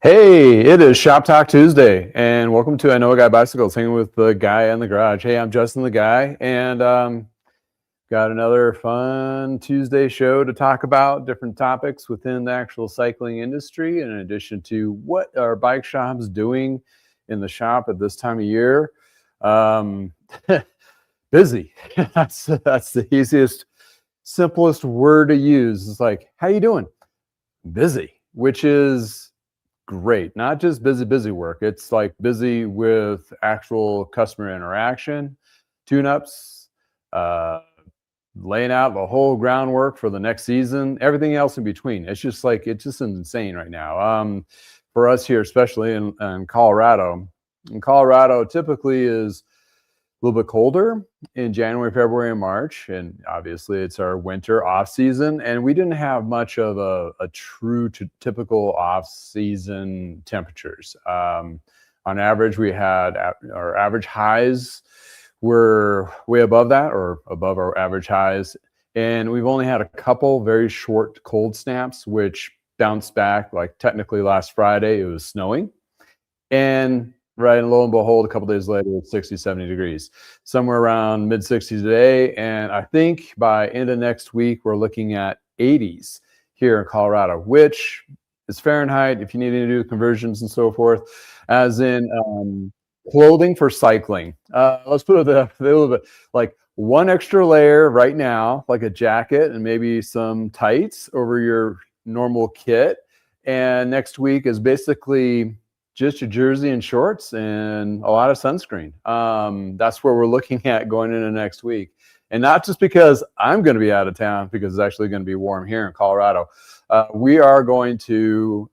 Hey, it is Shop Talk Tuesday, and welcome to I Know a Guy Bicycles, hanging with the guy in the garage. Hey, I'm Justin the Guy, and got another fun Tuesday show to talk about different topics within the actual cycling industry, in addition to what are bike shops doing in the shop at this time of year. Um, Busy. That's the easiest, simplest word to use. It's like, how you doing? Busy, which is great. Not just busy work. It's like busy with actual customer interaction, tune-ups, laying out the whole groundwork for the next season, everything else in between. It's just insane right now. For us here, especially in Colorado. In Colorado, typically is a little bit colder in January, February, and March. And obviously it's our winter off season. And we didn't have much of a true to typical off season temperatures. On average, we had our average highs were way above that, or above our average highs. And we've only had a couple very short cold snaps, which bounced back. Like technically last Friday, it was snowing. And and lo and behold, a couple days later, it's 60, 70 degrees, somewhere around mid 60s today. And I think by end of next week, we're looking at 80s here in Colorado, which is Fahrenheit, if you need to do conversions and so forth, as in clothing for cycling. Let's put it a little bit like one extra layer right now, like a jacket and maybe some tights over your normal kit. And next week is basically just your jersey and shorts and a lot of sunscreen. That's where we're looking at going into next week. And not just because I'm going to be out of town, because it's actually going to be warm here in Colorado. We are going to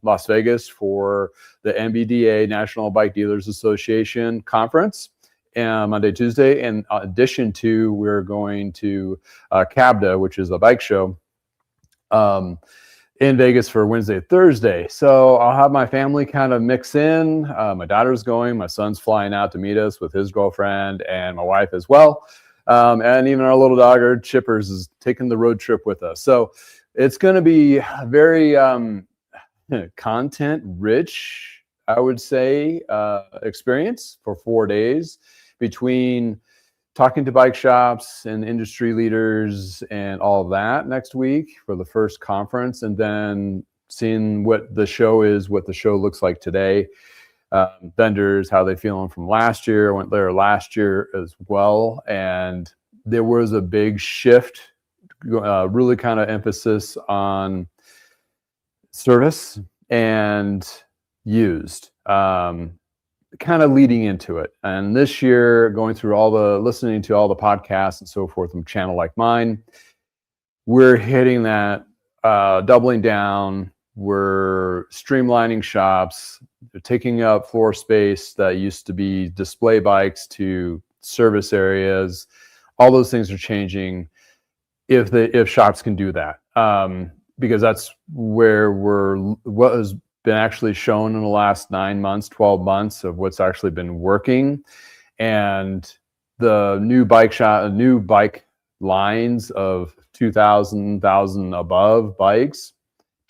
Las Vegas for the NBDA, National Bike Dealers Association conference, Monday, Tuesday. In addition to, we're going to CABDA, which is a bike show, in Vegas for Wednesday, Thursday. So I'll have my family kind of mix in. My daughter's going, my son's flying out to meet us with his girlfriend and my wife as well. And even our little dogger, Chippers, is taking the road trip with us. So it's going to be very content rich, I would say, experience for 4 days, between talking to bike shops and industry leaders and all of that next week for the first conference, and then seeing what the show is, what the show looks like today. Vendors, how they feeling from last year. I went there last year as well, and there was a big shift, really kind of emphasis on service and used. Kind of leading into it. And this year, going through listening to all the podcasts and so forth from a channel like mine, we're hitting that, doubling down. We're streamlining shops. They're taking up floor space that used to be display bikes to service areas. All those things are changing if shops can do that. Because that's where what has been actually shown in the last 9 months, 12 months of what's actually been working. And the new bike lines of 2,000 above bikes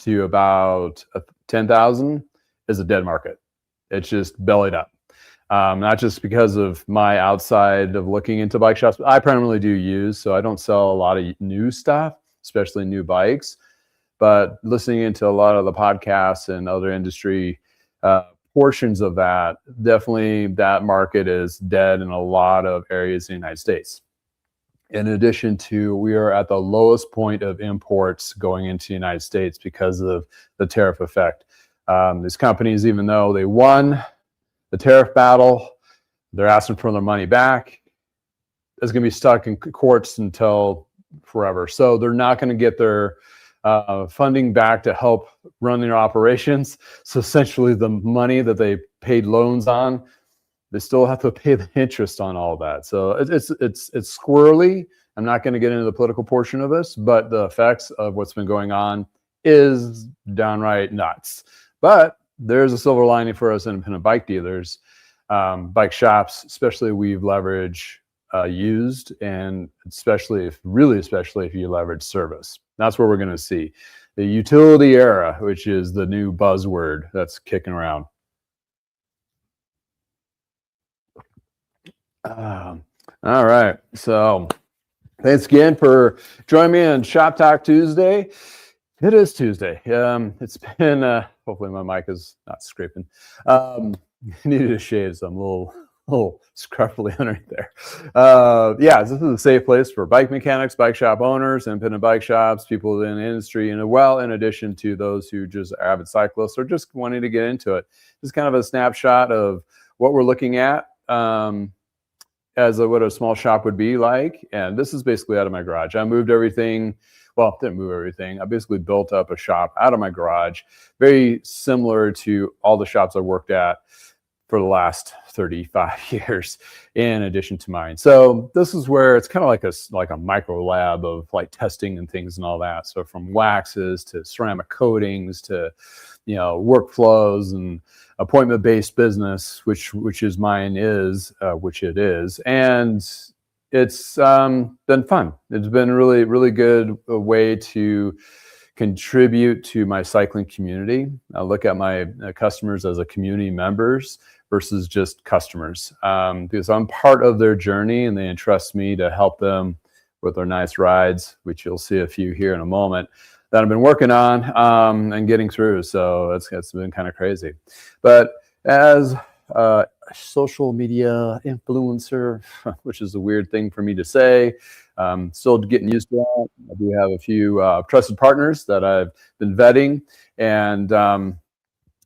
to about 10,000 is a dead market. It's just bellied up. Not just because of my outside of looking into bike shops, but I primarily do use, so I don't sell a lot of new stuff, especially new bikes. But listening into a lot of the podcasts and other industry portions of that, definitely that market is dead in a lot of areas in the United States. In addition to, we are at the lowest point of imports going into the United States because of the tariff effect. These companies, even though they won the tariff battle, they're asking for their money back. It's going to be stuck in courts until forever. So they're not going to get their funding back to help run their operations. So essentially the money that they paid loans on, they still have to pay the interest on all that. So it's squirrely. I'm not going to get into the political portion of this, but the effects of what's been going on is downright nuts. But there's a silver lining for us independent bike dealers, bike shops, especially we've leveraged used, and especially if you leverage service. That's where we're going to see. the utility era, which is the new buzzword that's kicking around. All right, so thanks again for joining me on Shop Talk Tuesday. It is Tuesday. It's been, hopefully my mic is not scraping. Needed a shave, so I'm a little scruffily underneath there. Yeah, this is a safe place for bike mechanics, bike shop owners, independent bike shops, people in the industry, and well, in addition to those who just are avid cyclists or just wanting to get into it. Just kind of a snapshot of what we're looking at. As what a small shop would be like. And this is basically out of my garage. I moved everything. Well, didn't move everything. I basically built up a shop out of my garage, very similar to all the shops I worked at for the last 35 years in addition to mine. So this is where it's kind of like a micro lab of like testing and things and all that. So from waxes to ceramic coatings to, you know, workflows and appointment-based business, which mine is, which it is. And it's been fun. It's been really, really good way to contribute to my cycling community. I look at my customers as a community members versus just customers, because I'm part of their journey and they entrust me to help them with their nice rides, which you'll see a few here in a moment, that I've been working on and getting through. So it's been kind of crazy. But as a social media influencer, which is a weird thing for me to say, still getting used to that. I do have a few trusted partners that I've been vetting, and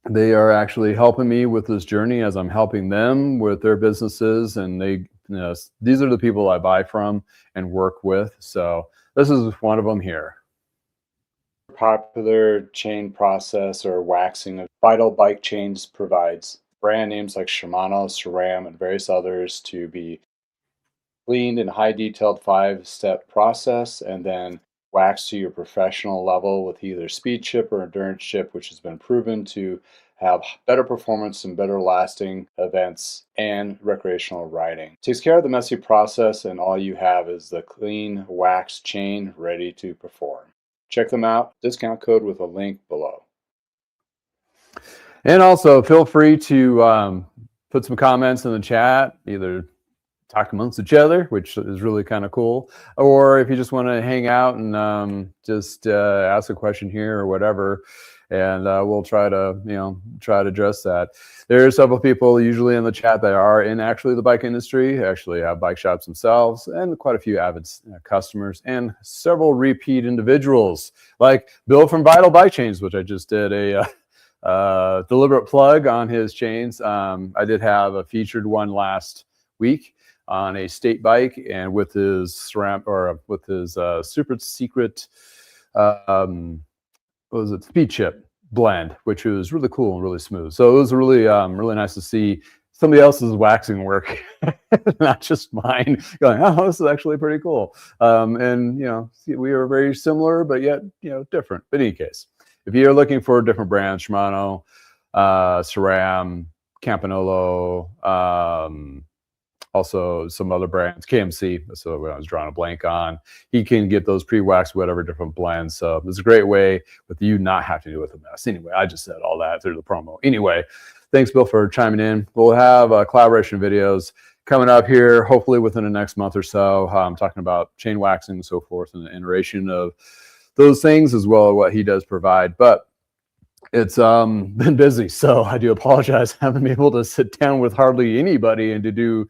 they are actually helping me with this journey as I'm helping them with their businesses. And they, you know, these are the people I buy from and work with. So this is one of them here. Popular chain process or waxing of Vital Bike Chains provides brand names like Shimano, SRAM, and various others to be cleaned in high detailed 5-step process and then waxed to your professional level with either speed chip or endurance chip, which has been proven to have better performance and better lasting events and recreational riding. Takes care of the messy process, and all you have is the clean wax chain ready to perform. Check them out. Discount code with a link below. And also feel free to put some comments in the chat, either talk amongst each other, which is really kind of cool, or if you just want to hang out and just ask a question here or whatever, and we'll try to address that. There are several people usually in the chat that are in actually the bike industry, actually have bike shops themselves, and quite a few avid customers, and several repeat individuals like Bill from Vital Bike Chains, which I just did a deliberate plug on his chains. I did have a featured one last week on a state bike, and with his super secret speed chip blend, which was really cool and really smooth. So it was really really nice to see somebody else's waxing work, not just mine, going, oh, this is actually pretty cool. And you know, we are very similar, but yet, you know, different. But in any case, if you're looking for different brands, Shimano, SRAM, Campanolo, also some other brands, KMC, so I was drawing a blank on. He can get those pre-waxed, whatever different blends. So it's a great way with you not having to deal with a mess. Anyway, I just said all that through the promo. Anyway, thanks, Bill, for chiming in. We'll have collaboration videos coming up here, hopefully within the next month or so. I'm talking about chain waxing and so forth, and the iteration of those things, as well as what he does provide. But it's been busy, so I do apologize. I haven't been able to sit down with hardly anybody and to do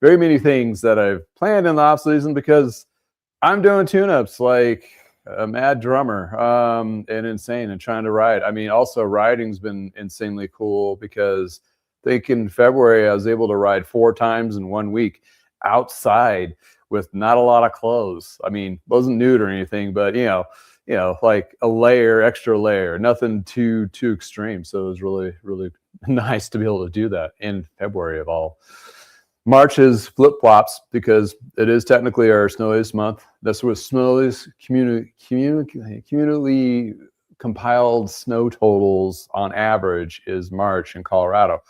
very many things that I've planned in the off season, because I'm doing tune-ups like a mad drummer, and insane, and trying to ride. I mean, also riding's been insanely cool, because I think in February I was able to ride 4 times in 1 week outside with not a lot of clothes. I mean, wasn't nude or anything, but you know, like a extra layer, nothing too extreme. So it was really, really nice to be able to do that in February of all. March is flip-flops, because it is technically our snowiest month. That's what snowiest communally compiled snow totals on average is March in Colorado.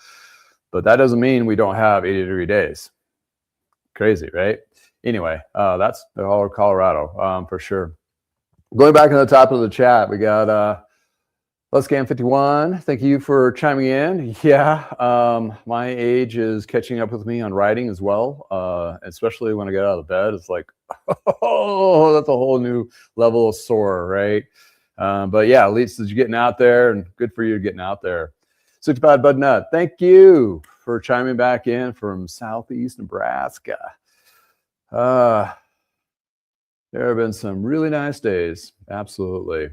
But that doesn't mean we don't have 80-degree days. Crazy, right? Anyway, that's all of Colorado for sure. Going back to the top of the chat, we got Let's Scam 51. Thank you for chiming in. Yeah, my age is catching up with me on writing as well, especially when I get out of bed. It's like, oh, that's a whole new level of sore, right? But yeah, at least you're getting out there, and good for you getting out there. 65 Bud Nut, thank you for chiming back in from Southeast Nebraska. There have been some really nice days. Absolutely.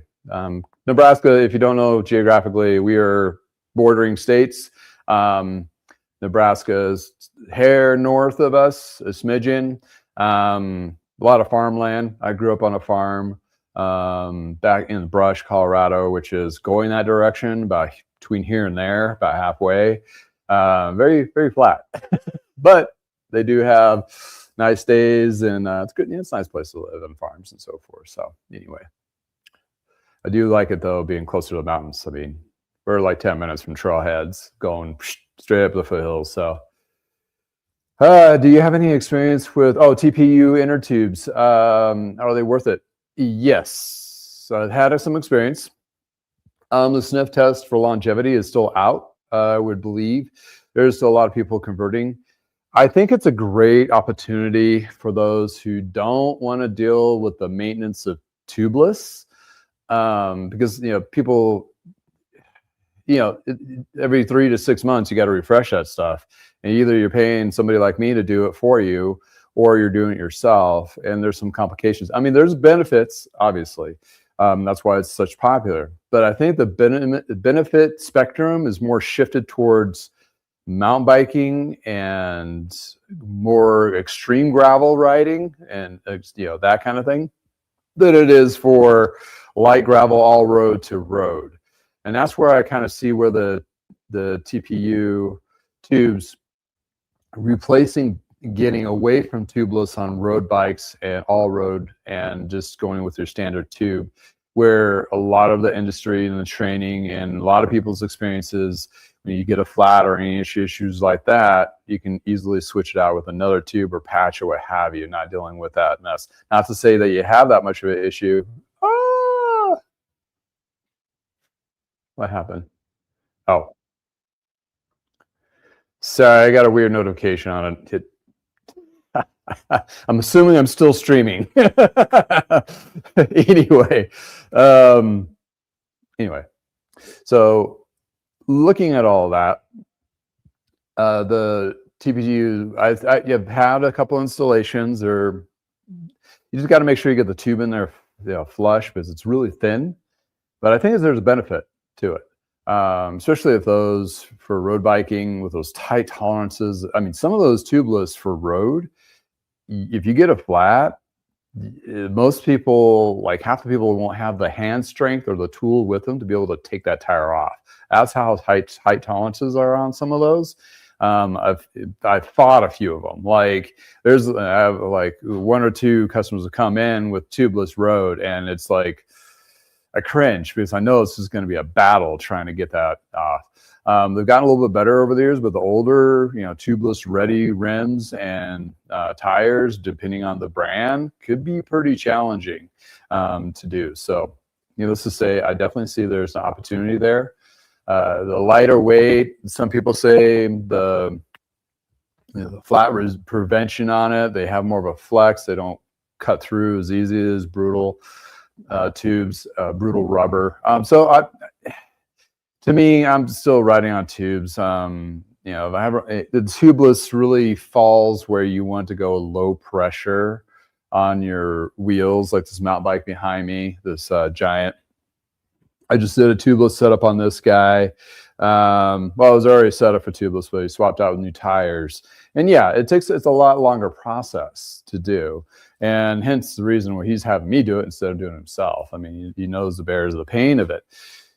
Nebraska, if you don't know geographically, we are bordering states. Nebraska is hair north of us, a smidgen. A lot of farmland. I grew up on a farm back in Brush, Colorado, which is going that direction, about between here and there, about halfway. Very, very flat. But they do have nice days, and it's good. Yeah, it's a nice place to live, and farms and so forth. So anyway, I do like it though, being closer to the mountains. I mean, we're like 10 minutes from Trailheads, going straight up the foothills. So, do you have any experience with TPU inner tubes? Are they worth it? Yes, so I've had some experience. The sniff test for longevity is still out. I would believe there's still a lot of people converting. I think it's a great opportunity for those who don't want to deal with the maintenance of tubeless, because people, every 3 to 6 months you got to refresh that stuff, and either you're paying somebody like me to do it for you, or you're doing it yourself, and there's some complications. I mean, there's benefits, obviously. That's why it's such popular. But I think the benefit spectrum is more shifted towards mountain biking and more extreme gravel riding and that kind of thing, than it is for light gravel all road to road. And that's where I kind of see where the TPU tubes replacing, getting away from tubeless on road bikes and all road, and just going with your standard tube, where a lot of the industry and the training and a lot of people's experiences, when you get a flat or any issues like that, you can easily switch it out with another tube or patch or what have you, not dealing with that mess. Not to say that you have that much of an issue. What happened? Oh, sorry, I got a weird notification on it. I'm assuming I'm still streaming. Anyway, so looking at all that, the TPU, I've had a couple installations. You just got to make sure you get the tube in there flush, because it's really thin. But I think there's a benefit to it, especially if those for road biking with those tight tolerances. I mean, some of those tubeless for road, if you get a flat, most people, like half the people, won't have the hand strength or the tool with them to be able to take that tire off. That's how tight tolerances are on some of those. I've fought a few of them. Like I have like 1 or 2 customers that come in with tubeless road, and it's like I cringe, because I know this is going to be a battle trying to get that off. They've gotten a little bit better over the years, but the older, tubeless ready rims and tires, depending on the brand, could be pretty challenging to do. So, needless to say, I definitely see there's an opportunity there. The lighter weight, some people say the flat prevention on it, they have more of a flex. They don't cut through as easy as brutal tubes, brutal rubber. To me, I'm still riding on tubes. The tubeless really falls where you want to go low pressure on your wheels, like this mountain bike behind me, this Giant. I just did a tubeless setup on this guy. Well, it was already set up for tubeless, but he swapped out with new tires. And yeah, it's a lot longer process to do. And hence the reason why he's having me do it instead of doing it himself. I mean, he knows the bears the pain of it.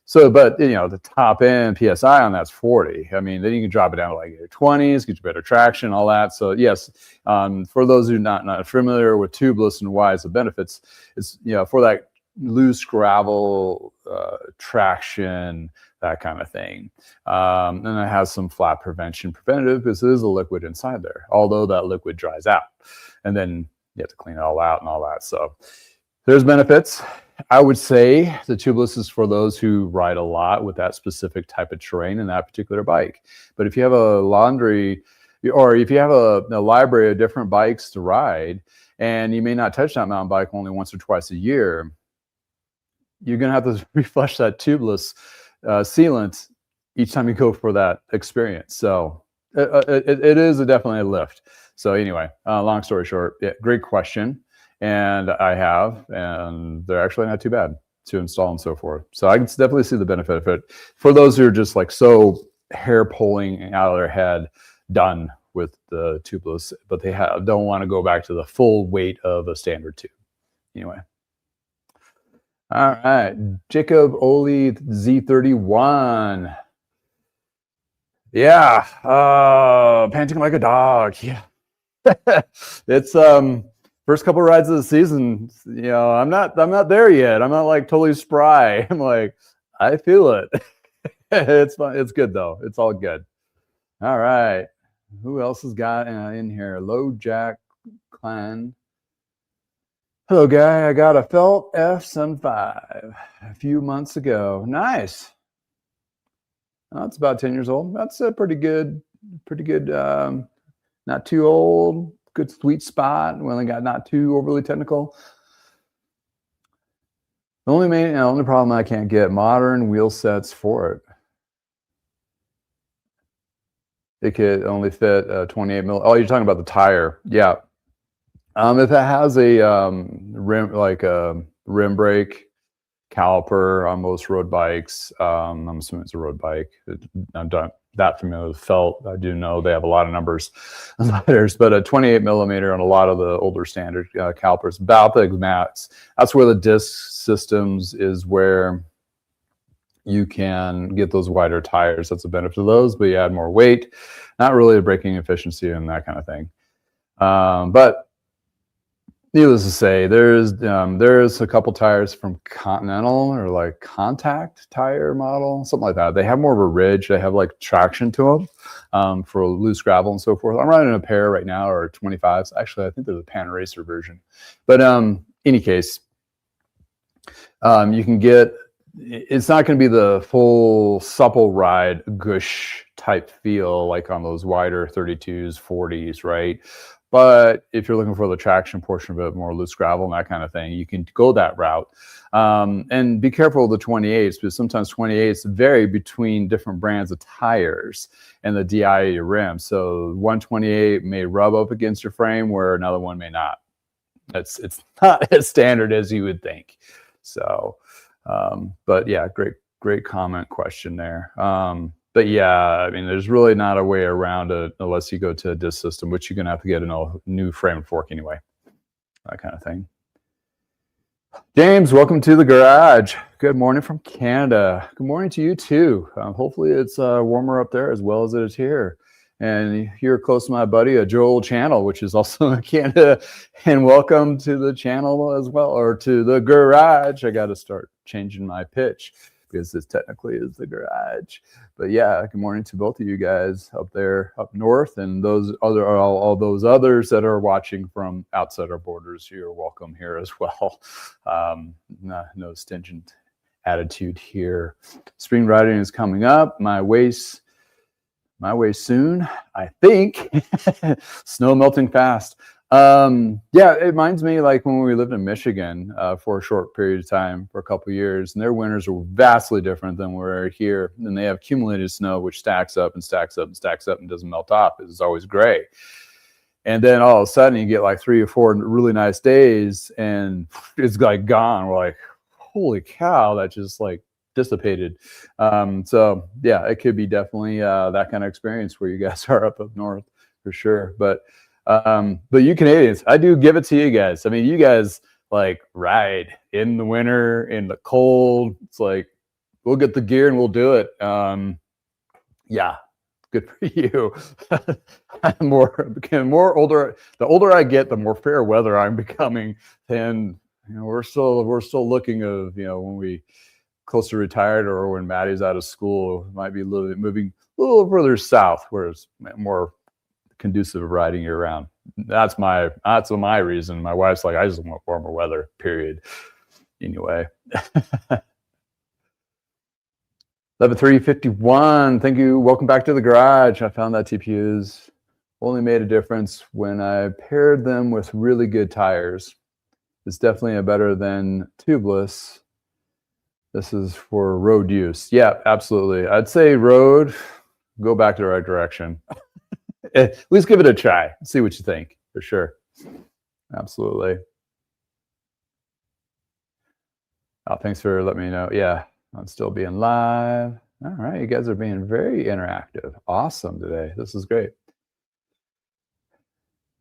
So, but the top end PSI on that's 40. I mean, then you can drop it down to like 20s, get you better traction, all that. So yes, for those who are not familiar with tubeless and why it's the benefits, it's for that loose gravel traction, that kind of thing. And it has some flat preventative, because there is a liquid inside there, although that liquid dries out, and then you have to clean it all out and all that. So there's benefits. I would say the tubeless is for those who ride a lot with that specific type of terrain and that particular bike. But if you have a laundry, or if you have a library of different bikes to ride, and you may not touch that mountain bike only once or twice a year, you're going to have to reflush that tubeless sealant each time you go for that experience. So it is definitely a lift. So anyway, long story short, yeah, great question. And I have, and they're actually not too bad to install and so forth. So I can definitely see the benefit of it. For those who are just like so hair pulling out of their head, done with the tubeless, but they don't want to go back to the full weight of a standard tube. Anyway. All right, Jacob Oli Z31. Yeah, panting like a dog. Yeah, it's first couple rides of the season. You know, I'm not there yet. I'm not like totally spry. I'm like, I feel it. It's fun. It's good though. It's all good. All right, who else has got in here? Low Jack Clan. Hello, guy. I got a Felt F75 a few months ago. Nice. Oh, it's about 10 years old. That's a pretty good, not too old, good sweet spot. We only got not too overly technical. The only problem I can't get modern wheel sets for it. It could only fit 28 mil. Oh, you're talking about the tire. Yeah. If it has a rim, like a rim brake caliper on most road bikes, I'm assuming it's a road bike. I'm not that familiar with Felt. I do know they have a lot of numbers and letters, but a 28 millimeter on a lot of the older standard calipers, about the max. That's where the disc systems is where you can get those wider tires. That's a benefit of those, but you add more weight, not really a braking efficiency and that kind of thing. But needless to say, there's a couple tires from Continental or like Contact tire model, something like that. They have more of a ridge. They have like traction to them for loose gravel and so forth. I'm running a pair right now, or 25s. Actually, I think they're the Pan Racer version. But any case, you can get. It's not going to be the full supple ride gush type feel like on those wider 32s, 40s, right? But if you're looking for the traction portion of it, more loose gravel and that kind of thing, you can go that route. And be careful of the 28s, because sometimes 28s vary between different brands of tires and the DI of your rim. So 128 may rub up against your frame where another one may not. It's not as standard as you would think. So, but yeah, great comment question there. But yeah, I mean, there's really not a way around it unless you go to a disc system, which you're going to have to get a new frame and fork anyway, that kind of thing. James, welcome to the garage. Good morning from Canada. Good morning to you too. Hopefully it's warmer up there as well as it is here. And you're close to my buddy, Joel Channel, which is also in Canada. And welcome to the channel as well, or to the garage. I got to start changing my pitch, because this technically is the garage. But yeah, good morning to both of you guys up there, up north, and all those others that are watching from outside our borders. You're welcome here as well. No stingent attitude here. Spring riding is coming up. My way soon, I think. Snow melting fast. Yeah, it reminds me like when we lived in Michigan for a short period of time, for a couple of years, and their winters were vastly different than we're here. And they have accumulated snow, which stacks up and stacks up and stacks up and doesn't melt off. It's always gray. And then all of a sudden you get like 3 or 4 really nice days and it's like gone. We're like, holy cow, that just like dissipated. So yeah, it could be definitely that kind of experience where you guys are up north for sure. But you Canadians, I do give it to you guys. I mean, you guys like ride in the winter, in the cold. It's like, we'll get the gear and we'll do it. Yeah, good for you. I'm more older. The older I get, the more fair weather I'm becoming. And we're still looking of, when we close to retired or when Maddie's out of school, might be moving a little further south where it's more conducive of riding year round. That's my reason. My wife's like, I just want warmer weather, period. anyway. 11-3-51. Thank you. Welcome back to the garage. I found that TPUs only made a difference when I paired them with really good tires. It's definitely a better than tubeless. This is for road use. Yeah, absolutely. I'd say road, go back to the right direction. At least give it a try. See what you think, for sure. Absolutely. Oh, thanks for letting me know. Yeah, I'm still being live. All right, you guys are being very interactive. Awesome today. This is great.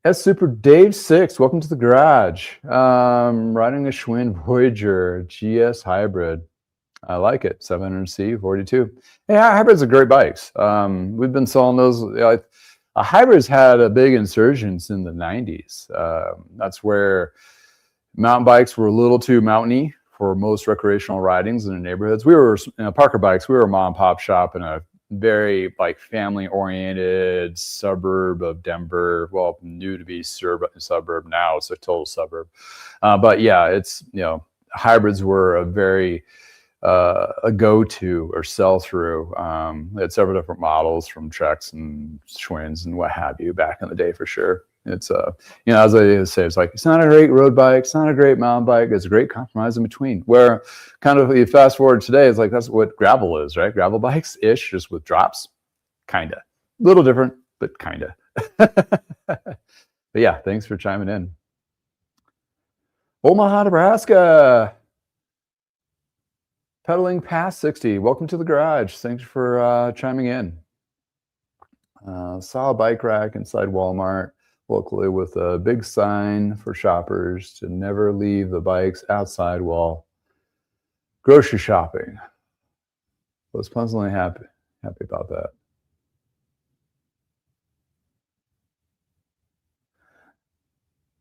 S Super Dave 6, welcome to the garage. Riding a Schwinn Voyager GS Hybrid. I like it. 700C 42. Yeah, hybrids are great bikes. We've been selling those. Hybrids had a big insurgence in the 90s. That's where mountain bikes were a little too mountainy for most recreational ridings in the neighborhoods. We were, Parker Bikes, we were a mom and pop shop in a very like family oriented suburb of Denver. Well, new to be suburb, now it's a total suburb. But yeah, it's, hybrids were a very a go-to or sell-through. They had several different models from Treks and Schwinns and what have you back in the day for sure. It's as I say, it's like, it's not a great road bike, it's not a great mountain bike, it's a great compromise in between. Where kind of you fast forward today, it's like that's what gravel is, right? Gravel bikes ish, just with drops, kinda. A little different, but kinda. But yeah, thanks for chiming in. Omaha, Nebraska. Pedaling past 60. Welcome to the garage. Thanks for chiming in. Saw a bike rack inside Walmart locally with a big sign for shoppers to never leave the bikes outside while grocery shopping. I was pleasantly happy about that.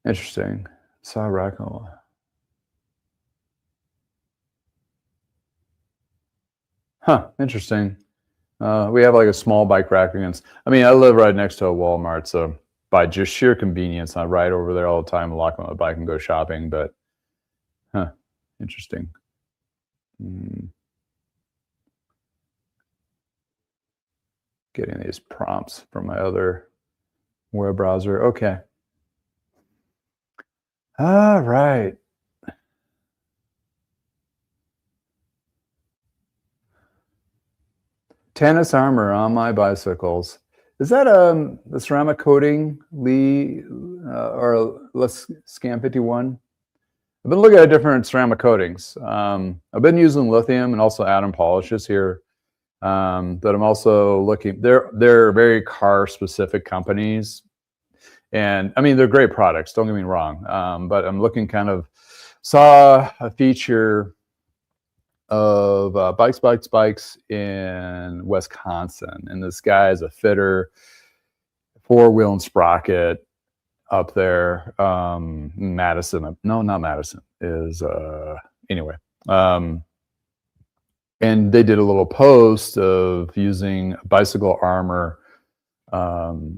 Interesting. Saw a rack on. Huh, interesting. We have like a small bike rack against, I live right next to a Walmart, so by just sheer convenience, I ride over there all the time, lock on my bike and go shopping, but interesting. Getting these prompts from my other web browser. Okay. All right. Tennis armor on my bicycles. Is that the ceramic coating, Lee, or let's Scam 51? I've been looking at different ceramic coatings. I've been using lithium and also atom polishes here. But I'm also looking, they're very car specific companies. And they're great products, don't get me wrong. But I'm looking saw a feature of bikes in Wisconsin, and this guy is a fitter, 4-wheel and sprocket up there. Madison, no, not Madison, is anyway. And they did a little post of using bicycle armor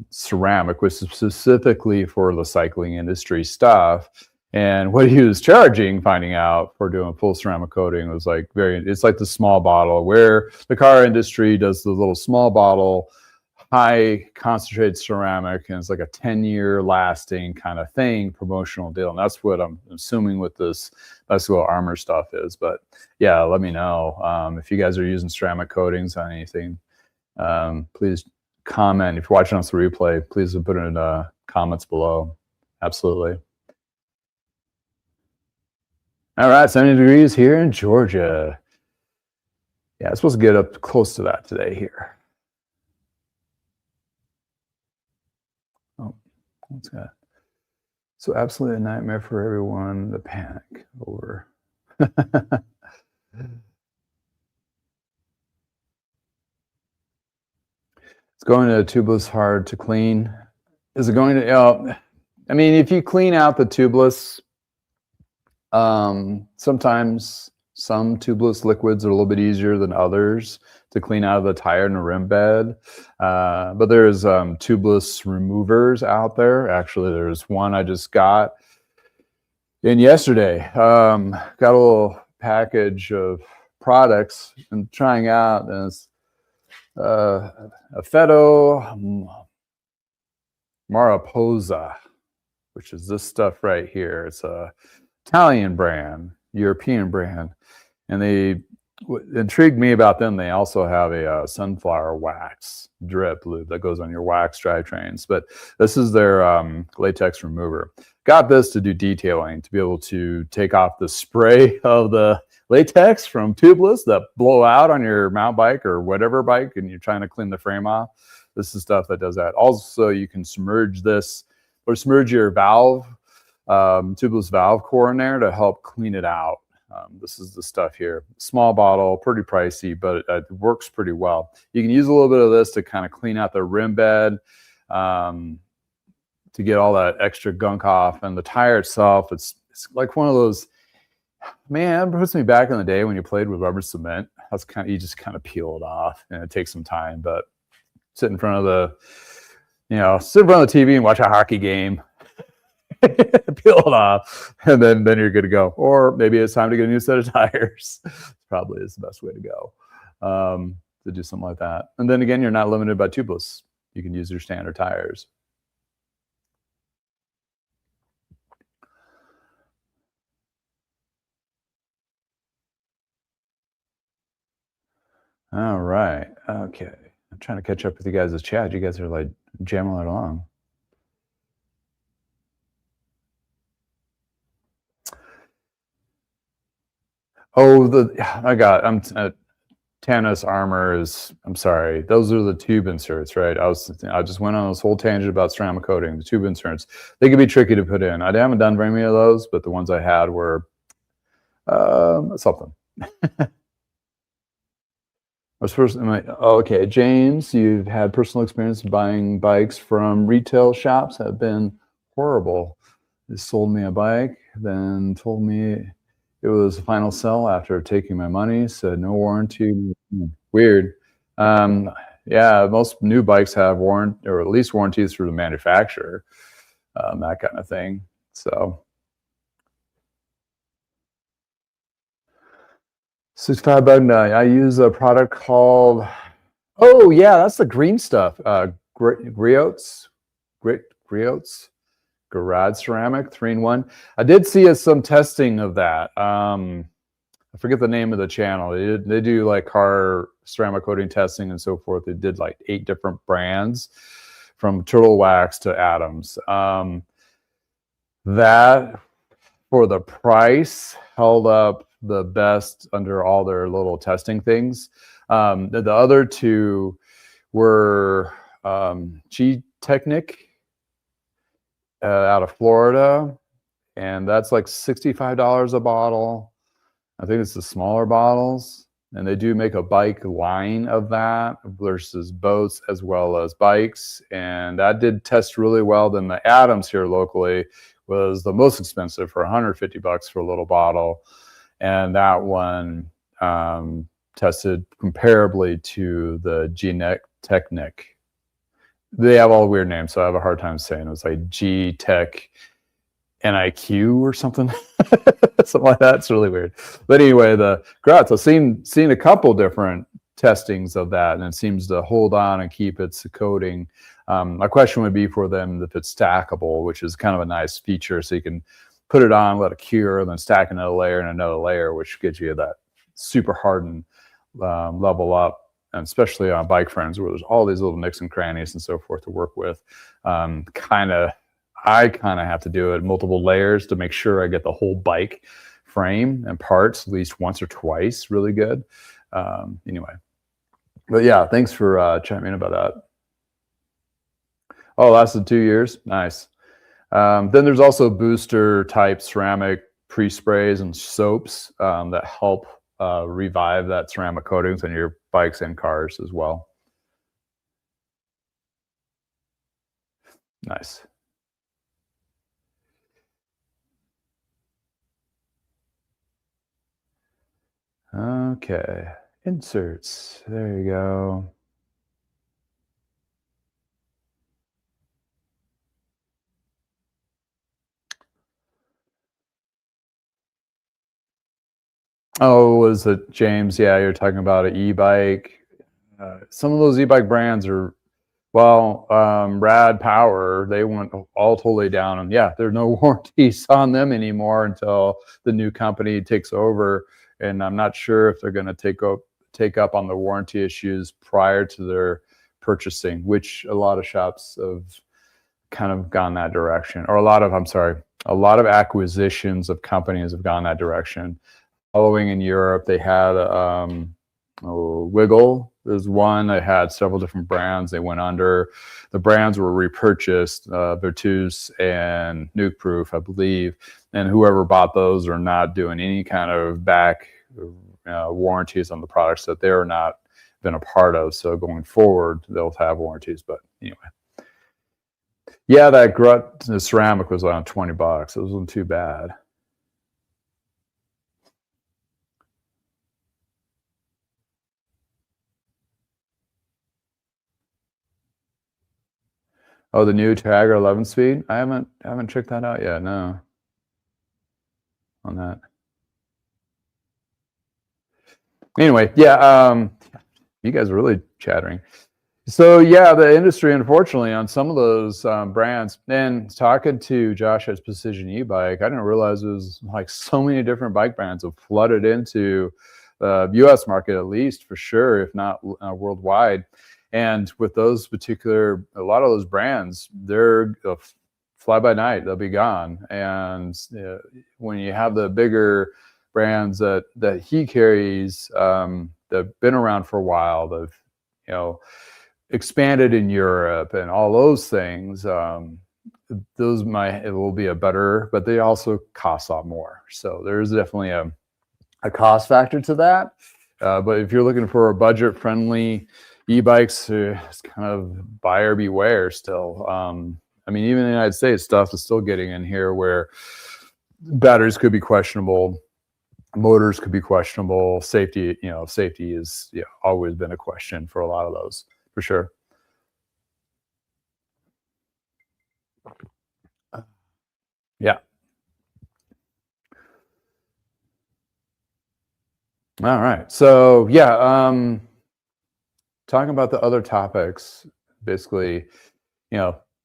ceramic, which is specifically for the cycling industry stuff. And what he was charging, finding out, for doing full ceramic coating was like it's like the small bottle, where the car industry does the little small bottle, high concentrated ceramic, and it's like a 10-year lasting kind of thing, promotional deal. And that's what I'm assuming what this bicycle armor stuff is. But yeah, let me know if you guys are using ceramic coatings on anything. Please comment. If you're watching us the replay, please put it in the comments below. Absolutely. All right, 70 degrees here in Georgia. Yeah, I'm supposed to get up close to that today here. Oh, what's that? So absolutely a nightmare for everyone to panic over. It's going to tubeless hard to clean. Is it going to, if you clean out the tubeless, sometimes some tubeless liquids are a little bit easier than others to clean out of the tire and the rim bed. But there's tubeless removers out there. Actually, there's one I just got. And yesterday, got a little package of products and trying out this a Feto Mariposa, which is this stuff right here. It's a Italian brand, European brand, and what intrigued me about them. They also have a sunflower wax drip lube that goes on your wax drivetrains. But this is their latex remover. Got this to do detailing, to be able to take off the spray of the latex from tubeless that blow out on your mountain bike or whatever bike, and you're trying to clean the frame off. This is stuff that does that. Also, you can submerge this or submerge your valve, tubeless valve core in there to help clean it out. This is the stuff here. Small bottle, pretty pricey, but it works pretty well. You can use a little bit of this to kind of clean out the rim bed, to get all that extra gunk off. And the tire itself, it's like one of those, man, it puts me back in the day when you played with rubber cement. That's you just kind of peel it off, and it takes some time. But sit in front of the TV and watch a hockey game. Peel it off, and then you're good to go. Or maybe it's time to get a new set of tires. Probably is the best way to go, to do something like that. And then again, you're not limited by tubeless. You can use your standard tires. All right. Okay. I'm trying to catch up with you guys' chat. You guys are like jamming it along. Oh, I got Tannis armor is, I'm sorry, those are the tube inserts, right? I just went on this whole tangent about ceramic coating. The tube inserts, they can be tricky to put in. I haven't done very many of those, but the ones I had were something. Okay, James, you've had personal experience buying bikes from retail shops have been horrible. They sold me a bike, then told me it was a final sell after taking my money, said no warranty. Weird. Yeah, most new bikes have warranty, or at least warranties through the manufacturer, that kind of thing. So 65 bug night. I use a product called, oh yeah, that's the green stuff. Griots, Garage Ceramic 3-in-1. I did see some testing of that. I forget the name of the channel. They do like car ceramic coating testing and so forth. They did like 8 different brands, from Turtle Wax to Adams. That, for the price, held up the best under all their little testing things. The other two were G-Technic out of Florida, and that's like $65 a bottle. I think it's the smaller bottles, and they do make a bike line of that versus boats as well as bikes, and that did test really well. Then the Adams here locally was the most expensive, for $150 for a little bottle, and that one tested comparably to the G-Technic. They have all weird names, so I have a hard time saying. It was like G-Tech NIQ or something. Something like that. It's really weird. But anyway, the Gratz, I've seen a couple different testings of that, and it seems to hold on and keep its coating. My question would be for them if it's stackable, which is kind of a nice feature, so you can put it on, let it cure, and then stack another layer and another layer, which gives you that super hardened level up. And especially on bike frames where there's all these little nicks and crannies and so forth to work with. I kind of have to do it multiple layers to make sure I get the whole bike frame and parts at least once or twice really good. Anyway, but yeah, thanks for chiming in about that. Oh, lasted 2 years. Nice. Then there's also booster type ceramic pre-sprays and soaps that help revive that ceramic coatings on your bikes and cars as well. Nice. Okay, inserts. There you go. Oh, was it James? Yeah, you're talking about an e-bike. Some of those e-bike brands are, well, Rad Power, they went all totally down, and yeah, there's no warranties on them anymore until the new company takes over. And I'm not sure if they're going to take up on the warranty issues prior to their purchasing, which a lot of shops have kind of gone that direction, or a lot of acquisitions of companies have gone that direction. Following in Europe, they had Wiggle is one. They had several different brands. They went under. The brands were repurchased, Virtus and Nuke Proof, I believe. And whoever bought those are not doing any kind of back warranties on the products that they're not been a part of. So going forward, they'll have warranties. But anyway, yeah, that Grut the ceramic was around $20. It wasn't too bad. Oh, the new Tiger 11 speed? I haven't checked that out yet. No, on that. Anyway, yeah, you guys are really chattering. So yeah, the industry, unfortunately, on some of those brands, and talking to Josh at Precision E-Bike, I didn't realize it was like so many different bike brands have flooded into the U.S. market, at least for sure, if not worldwide. And with those particular, a lot of those brands, they're fly by night, they'll be gone. And when you have the bigger brands that he carries, that've been around for a while, they've expanded in Europe and all those things, those it will be a better, but they also cost a lot more. So there's definitely a cost factor to that. But if you're looking for a budget friendly e-bikes, it's kind of buyer beware still. I mean, even in the United States, stuff is still getting in here where batteries could be questionable, motors could be questionable, safety is always been a question for a lot of those, for sure. Yeah. All right. So yeah, talking about the other topics, basically,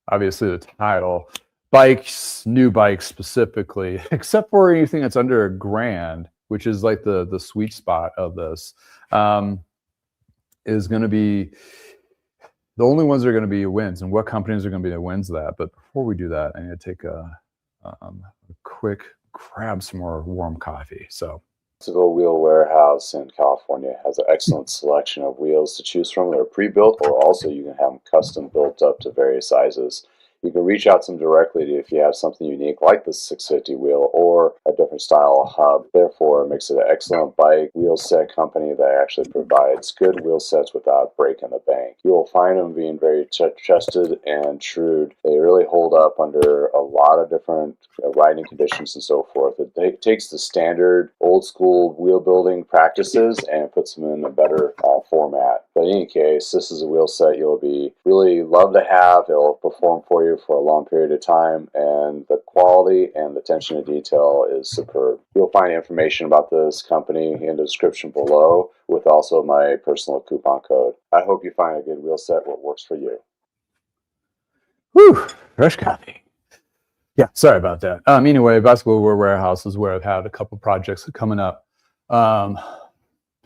obviously the title, bikes, new bikes specifically, except for anything that's under $1,000, which is like the sweet spot of this, is going to be the only ones that are going to be wins, and what companies are going to be the wins of that. But before we do that, I need to take a quick grab some more warm coffee. So. Bicycle Wheel Warehouse in California has an excellent selection of wheels to choose from. They're pre-built, or also you can have them custom built up to various sizes. You can reach out to them directly if you have something unique like the 650 wheel or a different style hub. Therefore, it makes it an excellent bike wheel set company that actually provides good wheel sets without breaking the bank. You will find them being very trusted and true. They really hold up under a lot of different riding conditions and so forth. It takes the standard old school wheel building practices and puts them in a better format. But in any case, this is a wheel set you'll be really love to have. It'll perform for you for a long period of time, and the quality and the attention to detail is superb. You'll find information about this company in the description below, with also my personal coupon code. I hope you find a good wheel set that works for you. Whew, fresh coffee. Yeah, sorry about that. Anyway, Bicycle Wheel Warehouse is where I've had a couple projects coming up.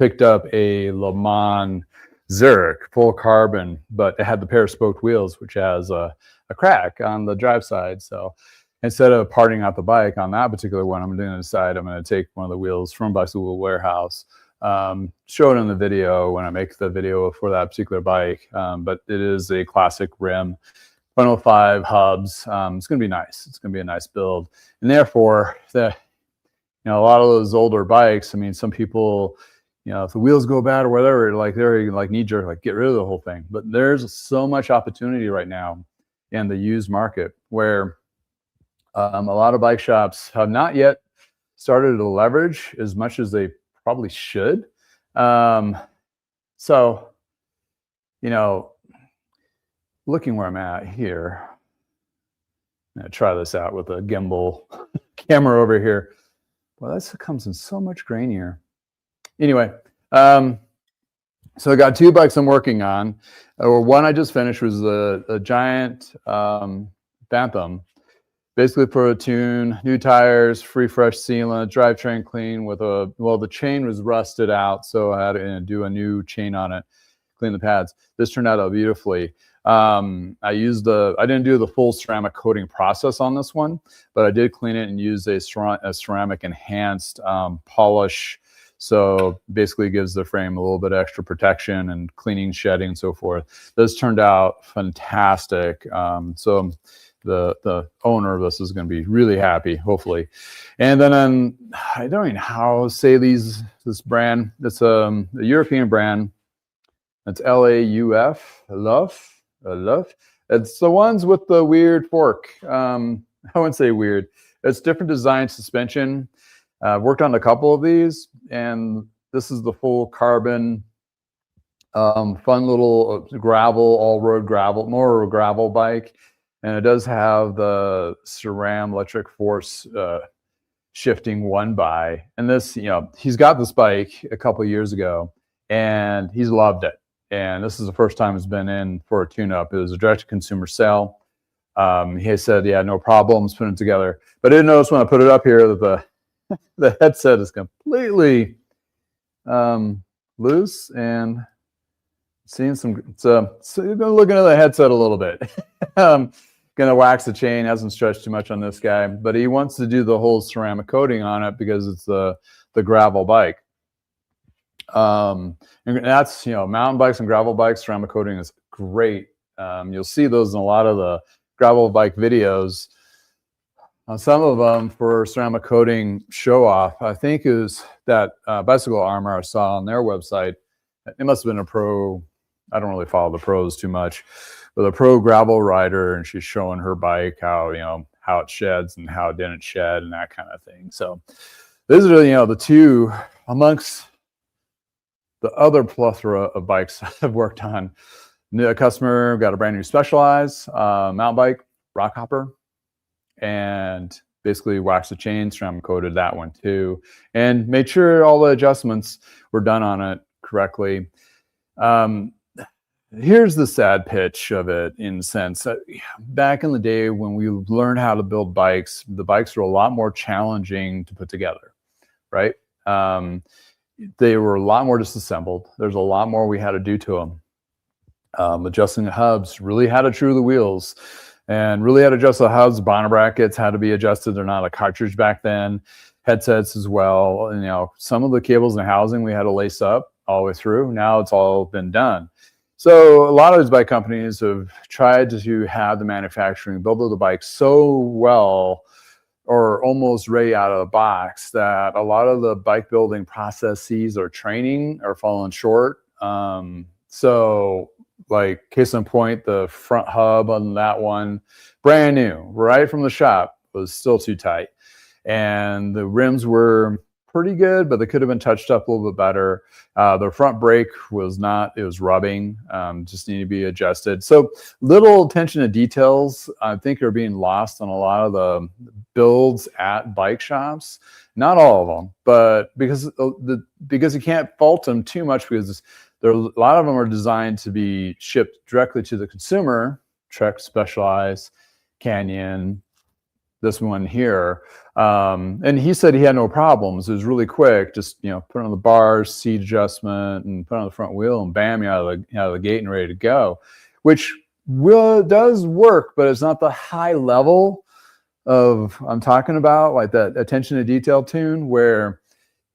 Picked up a Le Mans Zurich, full carbon, but it had the pair of spoked wheels, which has a crack on the drive side. So instead of parting out the bike on that particular one, I'm going to decide I'm going to take one of the wheels from Bicycle Wheel Warehouse, show it in the video when I make the video for that particular bike. But it is a classic rim, 105 hubs. It's going to be nice. It's going to be a nice build. And therefore, a lot of those older bikes, I mean, some people, if the wheels go bad or whatever, like they're like knee jerk, like get rid of the whole thing. But there's so much opportunity right now in the used market where a lot of bike shops have not yet started to leverage as much as they probably should. So, looking where I'm at here, I'm gonna try this out with a gimbal camera over here. Well, this comes in so much grainier. anyway, so I got 2 bikes I'm working on. One I just finished was a giant Bantam, basically for a tune, new tires, free fresh sealant, drivetrain clean with the chain was rusted out, so I had to do a new chain on it, clean the pads. This turned out beautifully. I didn't do the full ceramic coating process on this one, but I did clean it and use a ceramic enhanced polish. So basically gives the frame a little bit extra protection and cleaning, shedding, and so forth. This turned out fantastic. So the owner of this is going to be really happy, hopefully. And then I don't even know how to say this brand. It's a European brand. It's L-A-U-F, Love. It's the ones with the weird fork. I wouldn't say weird. It's different design suspension. I've worked on a couple of these, and this is the full carbon, fun little gravel, all-road gravel, more gravel bike. And it does have the SRAM electric force shifting 1x. And this, he's got this bike a couple of years ago, and he's loved it. And this is the first time it's been in for a tune-up. It was a direct-to-consumer sale. He said, yeah, no problems putting it together. But I didn't notice when I put it up here that the headset is completely loose, and seeing some. So looking at the headset a little bit. Gonna wax the chain. Hasn't stretched too much on this guy, but he wants to do the whole ceramic coating on it because it's the gravel bike. And that's mountain bikes and gravel bikes. Ceramic coating is great. You'll see those in a lot of the gravel bike videos. Some of them for ceramic coating show off. I think it was that bicycle armor I saw on their website. It must have been a pro. I don't really follow the pros too much, but a pro gravel rider, and she's showing her bike how it sheds and how it didn't shed and that kind of thing. So these are the two amongst the other plethora of bikes I've worked on. A customer got a brand new Specialized mountain bike, rock hopper, and basically waxed the chain, ceramic coated that one too, and made sure all the adjustments were done on it correctly. Here's the sad pitch of it, in a sense. Back in the day when we learned how to build bikes, the bikes were a lot more challenging to put together, right? They were a lot more disassembled. There's a lot more we had to do to them. Adjusting the hubs, really had to true the wheels, and really had to adjust the hubs. Bonnet brackets had to be adjusted. They're not a cartridge back then. Headsets as well. And some of the cables and housing we had to lace up all the way through. Now it's all been done. So a lot of these bike companies have tried to have the manufacturing build the bike so well, or almost ready out of the box, that a lot of the bike building processes or training are falling short. So like case in point, the front hub on that one, brand new, right from the shop, was still too tight. And the rims were pretty good, but they could have been touched up a little bit better. The front brake was not, it was rubbing, just needed to be adjusted. So little attention to details, I think, are being lost on a lot of the builds at bike shops. Not all of them, but because you can't fault them too much, because a lot of them are designed to be shipped directly to the consumer. Trek, Specialized, Canyon, this one here. And he said he had no problems. It was really quick. Just, put on the bars, seat adjustment, and put on the front wheel, and bam, you're out of the gate and ready to go, which does work, but it's not the high level of I'm talking about, like that attention to detail tune, where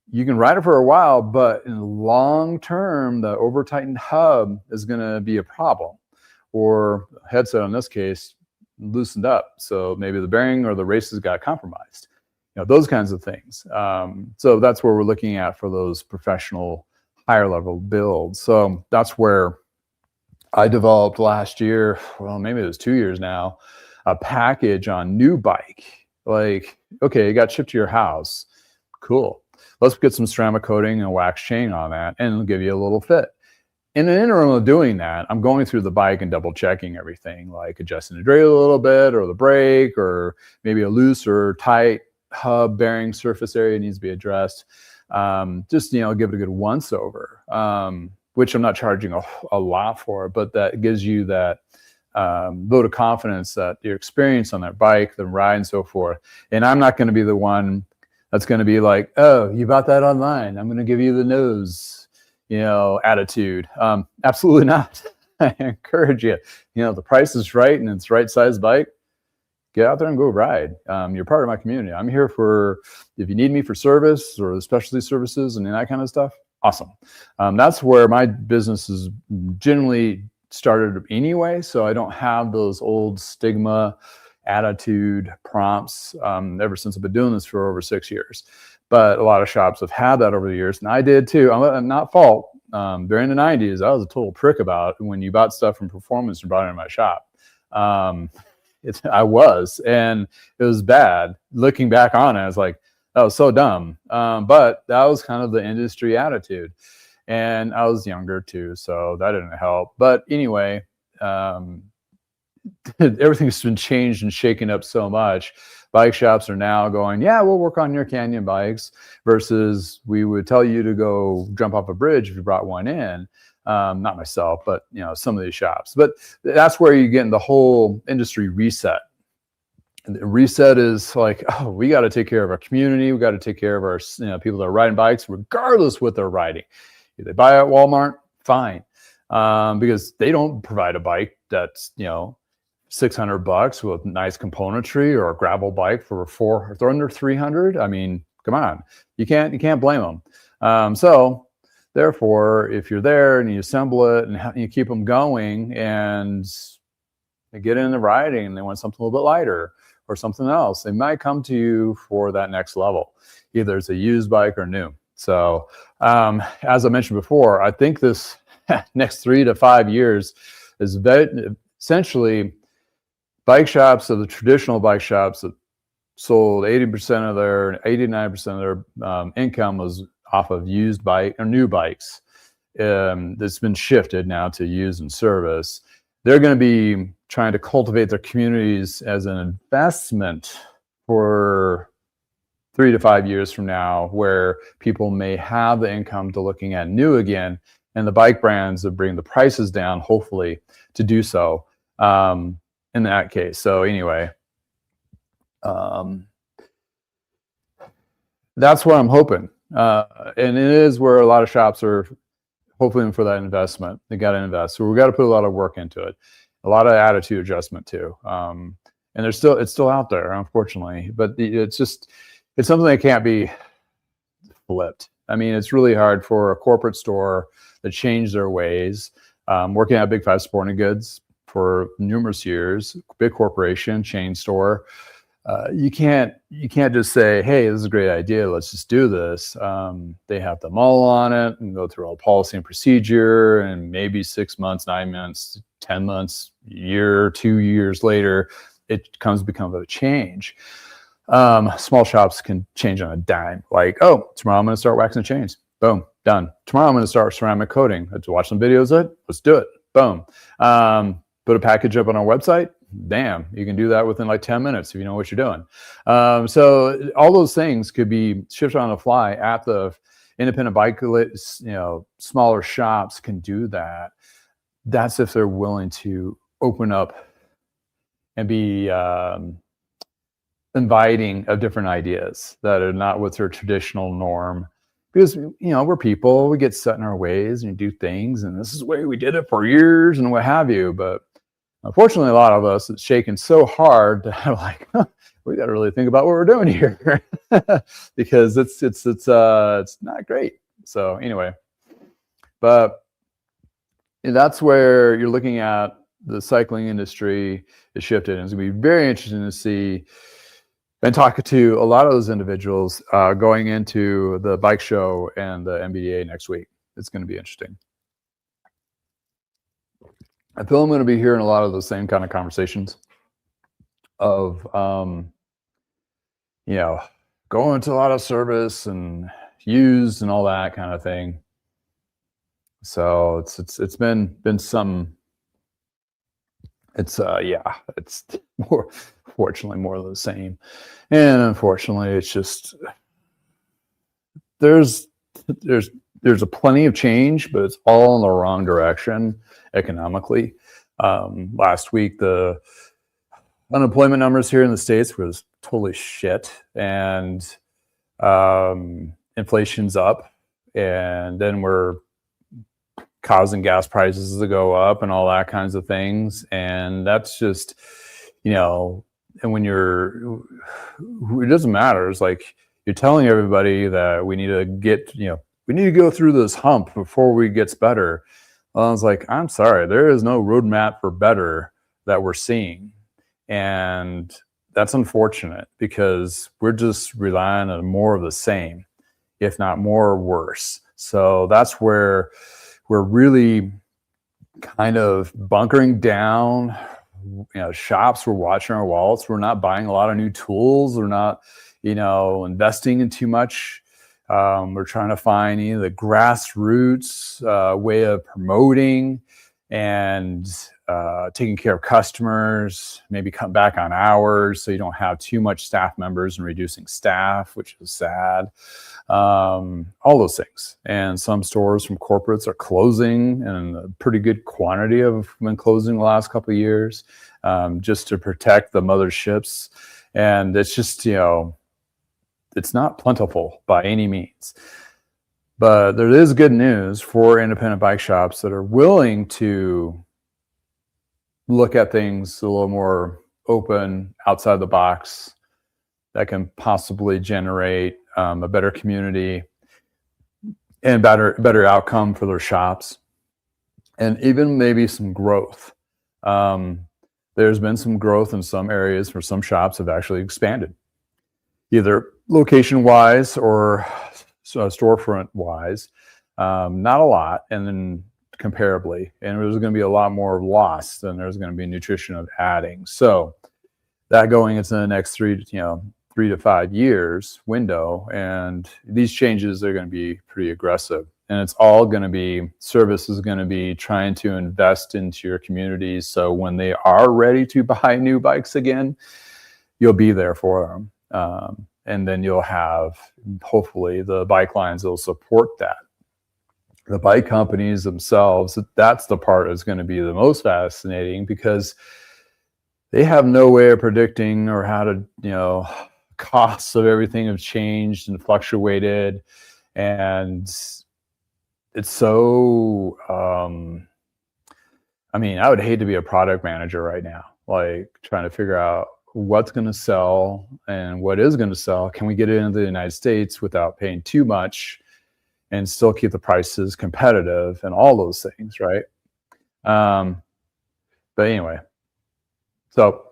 you can ride it for a while, but in the long term, the over tightened hub is going to be a problem, or headset in this case loosened up, so maybe the bearing or the races got compromised, those kinds of things. So that's where we're looking at for those professional higher level builds. So that's where I developed last year, well, maybe it was 2 years now, a package on new bike. Like, okay, it got shipped to your house, cool, let's get some ceramic coating and wax chain on that, and it'll give you a little fit. In the interim of doing that, I'm going through the bike and double checking everything, like adjusting the derailleur a little bit, or the brake, or maybe a loose or tight hub bearing surface area needs to be addressed. Just, give it a good once over, which I'm not charging a lot for, but that gives you that vote of confidence that your experience on that bike, the ride and so forth. And I'm not going to be the one that's going to be like, oh, you bought that online, I'm going to give you the nose, attitude. Absolutely not. I encourage you, the price is right and it's right size bike, get out there and go ride. You're part of my community. I'm here for, if you need me for service or the specialty services and that kind of stuff, awesome. That's where my business is generally started anyway. So I don't have those old stigma attitude prompts ever since I've been doing this for over 6 years. But a lot of shops have had that over the years, and I did too. I'm not fault. During the 90s, I was a total prick about it when you bought stuff from Performance and brought it in my shop. I was, and it was bad. Looking back on it, I was like, that was so dumb. But that was kind of the industry attitude. And I was younger too, so that didn't help. But anyway, everything's been changed and shaken up so much. Bike shops are now going, yeah, we'll work on your Canyon bikes, versus we would tell you to go jump off a bridge if you brought one in. Not myself, but some of these shops. But that's where you get in the whole industry reset. And the reset is like, oh, we got to take care of our community. We got to take care of our people that are riding bikes, regardless what they're riding. If they buy at Walmart, fine, because they don't provide a bike that's $600 with nice componentry, or a gravel bike for they're under 300. I mean, come on, you can't blame them. So therefore, if you're there and you assemble it and you keep them going, and they get in the riding and they want something a little bit lighter or something else, they might come to you for that next level. Either it's a used bike or new. So as I mentioned before, I think this next 3 to 5 years is essentially bike shops, so the traditional bike shops that sold 89% of their income was off of used bike or new bikes. That's been shifted now to used and service. They're going to be trying to cultivate their communities as an investment for 3 to 5 years from now, where people may have the income to looking at new again, and the bike brands that bring the prices down, hopefully, to do so in that case. So anyway, that's what I'm hoping. And it is where a lot of shops are hoping for that investment. They got to invest. So we got to put a lot of work into it, a lot of attitude adjustment too. And it's still out there, unfortunately, but it's something that can't be flipped. I mean, it's really hard for a corporate store to change their ways. Working at Big Five Sporting Goods for numerous years, big corporation, chain store. You can't just say, hey, this is a great idea, let's just do this. They have to mull on it and go through all policy and procedure, and maybe 6 months, 9 months, 10 months, year, 2 years later, it becomes a change. Small shops can change on a dime. Like, oh, tomorrow I'm going to start waxing chains. Boom, done. Tomorrow I'm going to start ceramic coating. Let's watch some videos of it. Let's do it. Boom. Put a package up on our website. Damn, you can do that within like 10 minutes if you know what you're doing. So all those things could be shifted on the fly at the independent bike, smaller shops can do that. That's if they're willing to open up and be inviting of different ideas that are not with their traditional norm. Because, we're people, we get set in our ways and do things, and this is the way we did it for years and what have you. But unfortunately, a lot of us, it's shaken so hard that I'm like, we got to really think about what we're doing here because it's not great. So anyway, but that's where you're looking at the cycling industry is shifted, and it's going to be very interesting to see and talking to a lot of those individuals going into the bike show and the MBDA next week. It's going to be interesting. I feel I'm going to be hearing a lot of the same kind of conversations of, going to a lot of service and used and all that kind of thing. So it's been some. It's it's more, fortunately, more of the same, and unfortunately, it's just there's there's a plenty of change, but it's all in the wrong direction economically. Last week, the unemployment numbers here in the States was totally shit, and inflation's up, and then we're causing gas prices to go up and all that kinds of things. And that's just, and when it doesn't matter. It's like you're telling everybody that we need to we need to go through this hump before it gets better. Well, I was like, I'm sorry, there is no roadmap for better that we're seeing. And that's unfortunate because we're just relying on more of the same, if not more or worse. So that's where we're really kind of bunkering down. Shops, we're watching our wallets. We're not buying a lot of new tools. We're not, investing in too much. We're trying to find the grassroots way of promoting and taking care of customers, maybe cut back on hours so you don't have too much staff members and reducing staff, which is sad. All those things. And some stores from corporates are closing, and a pretty good quantity have been closing the last couple of years, just to protect the motherships. And it's just, it's not plentiful by any means. But there is good news for independent bike shops that are willing to look at things a little more open, outside the box, that can possibly generate a better community and better outcome for their shops, and even maybe some growth. There's been some growth in some areas where some shops have actually expanded, either location-wise or storefront-wise. Not a lot, and then comparably, and there's going to be a lot more loss than there's going to be nutrition of adding. So that going into the next 3 to 5 years window, and these changes are going to be pretty aggressive, and it's all going to be, service is going to be trying to invest into your communities, so when they are ready to buy new bikes again, you'll be there for them, and then you'll have hopefully the bike lines that will support that. The bike companies themselves, that's the part that's going to be the most fascinating, because they have no way of predicting or how to, costs of everything have changed and fluctuated. And it's so, I would hate to be a product manager right now, like trying to figure out what's going to sell and what is going to sell. Can we get it into the United States without paying too much and still keep the prices competitive and all those things, right? But anyway, so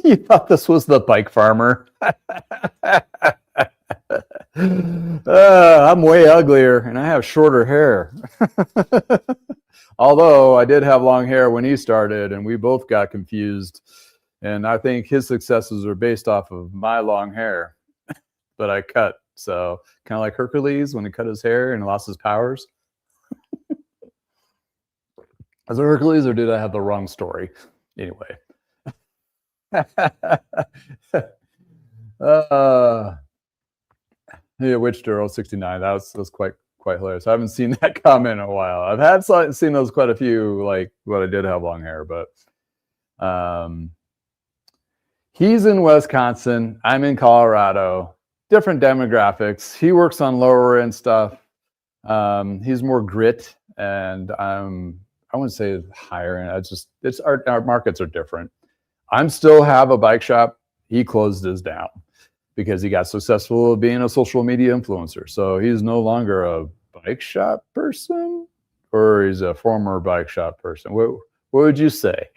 you thought this was the bike farmer. I'm way uglier and I have shorter hair. Although I did have long hair when he started, and we both got confused. And I think his successes are based off of my long hair, but I cut. So kind of like Hercules when he cut his hair and lost his powers. Was it Hercules, or did I have the wrong story? Anyway. Yeah, Witch Durrell 69. That was quite hilarious. I haven't seen that comment in a while. I've seen those quite a few, like when I did have long hair, but he's in Wisconsin. I'm in Colorado. Different demographics. He works on lower end stuff. He's more grit, and I wouldn't say higher end. It's our markets are different. I'm still have a bike shop. He closed his down because he got successful being a social media influencer. So he's no longer a bike shop person, or he's a former bike shop person. What would you say?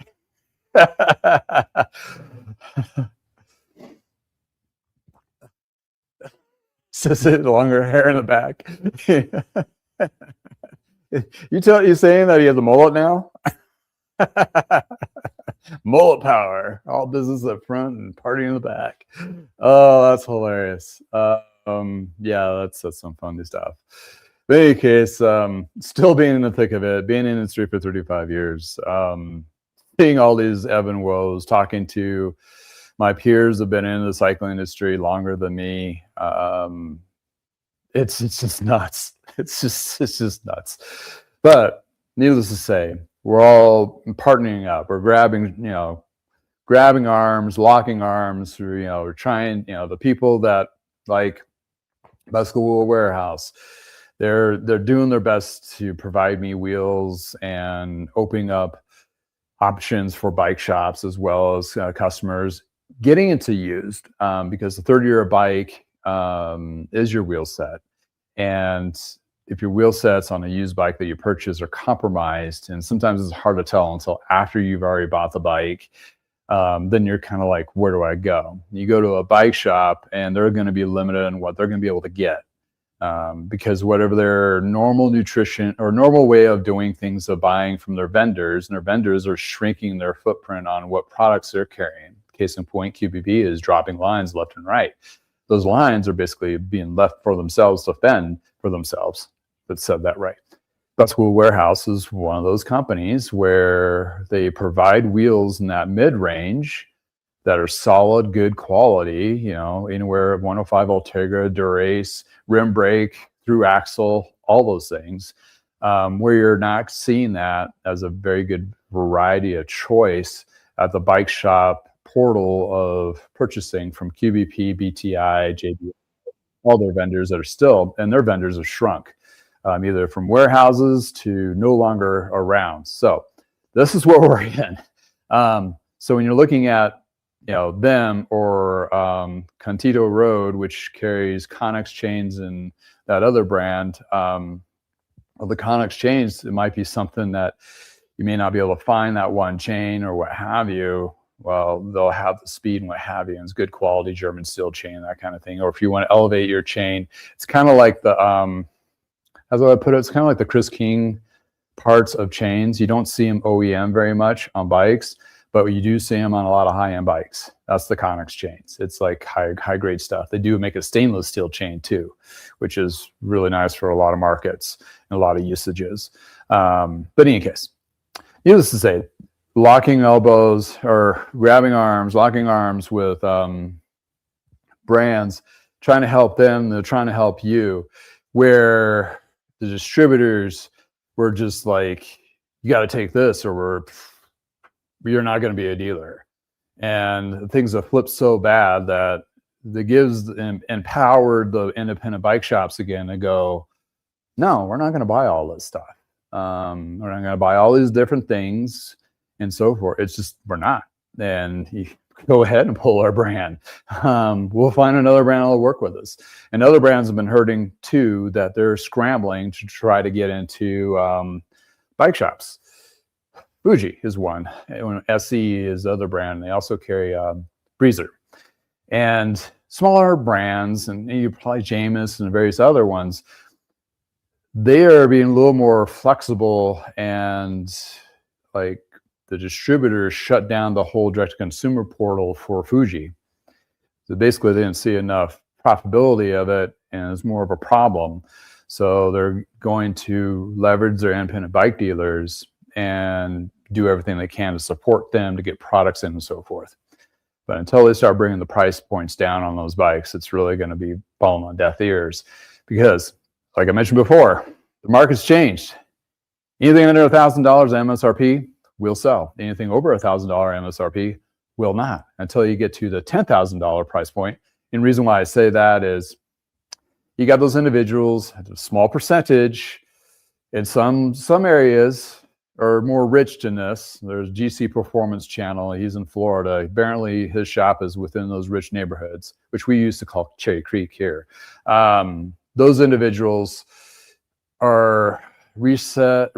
Just longer hair in the back. You saying that he has a mullet now? Mullet power, all business up front and party in the back. Oh, that's hilarious. Yeah, that's some funny stuff. But in any case, still being in the thick of it, being in the industry for 35 years, seeing all these ebb and woes, talking to my peers have been in the cycling industry longer than me. it's just nuts. It's just nuts. But needless to say, we're all partnering up. We're grabbing arms, locking arms. We're trying. The people that like Bicycle Wheel Warehouse, they're doing their best to provide me wheels and opening up options for bike shops as well as customers getting into used, because the third year of bike is your wheel set. And if your wheel sets on a used bike that you purchase are compromised, and sometimes it's hard to tell until after you've already bought the bike, then you're kind of like, where do I go? You go to a bike shop and they're going to be limited on what they're going to be able to get, because whatever their normal nutrition or normal way of doing things of buying from their vendors, and their vendors are shrinking their footprint on what products they're carrying. Case in point, QBB is dropping lines left and right. Those lines are basically being left for themselves to fend for themselves. That said that right. Bicycle Warehouse is one of those companies where they provide wheels in that mid-range that are solid, good quality, anywhere 105 Ultegra, Durace, rim brake, through axle, all those things, where you're not seeing that as a very good variety of choice at the bike shop portal of purchasing from QBP, BTI, JB, all their vendors that are still, and their vendors have shrunk, either from warehouses to no longer around. So this is where we're in. So when you're looking at them or Contito Road, which carries Connex chains and that other brand, the Connex chains, it might be something that you may not be able to find that one chain or what have you. Well, they'll have the speed and what have you, and it's good quality German steel chain, that kind of thing. Or if you want to elevate your chain, it's kind of like the, as I put it, it's kind of like the Chris King parts of chains. You don't see them OEM very much on bikes, but you do see them on a lot of high-end bikes. That's the Connex chains. It's like high grade stuff. They do make a stainless steel chain too, which is really nice for a lot of markets and a lot of usages. But in any case, needless to say, locking elbows or grabbing arms, locking arms with brands, trying to help them, they're trying to help you, where the distributors were just like, you got to take this or you're not going to be a dealer. And things have flipped so bad that it gives and empowered the independent bike shops again to go, no, we're not going to buy all this stuff. We're not going to buy all these different things and so forth. It's just, we're not. And you go ahead and pull our brand. We'll find another brand that'll work with us. And other brands have been hurting too, that they're scrambling to try to get into bike shops. Fuji is one. SE is the other brand. They also carry Breezer. And smaller brands, and you probably Jameis and various other ones, they are being a little more flexible, and like the distributors shut down the whole direct-to-consumer portal for Fuji. So basically they didn't see enough profitability of it, and it's more of a problem. So they're going to leverage their independent bike dealers and do everything they can to support them to get products in and so forth. But until they start bringing the price points down on those bikes, it's really going to be falling on deaf ears, because like I mentioned before, the market's changed. Anything under $1,000 MSRP will sell. Anything over $1,000 MSRP will not, until you get to the $10,000 price point. And the reason why I say that is you got those individuals, a small percentage in some areas are more rich than this. There's GC Performance Channel. He's in Florida. Apparently his shop is within those rich neighborhoods, which we used to call Cherry Creek here. Those individuals are reset,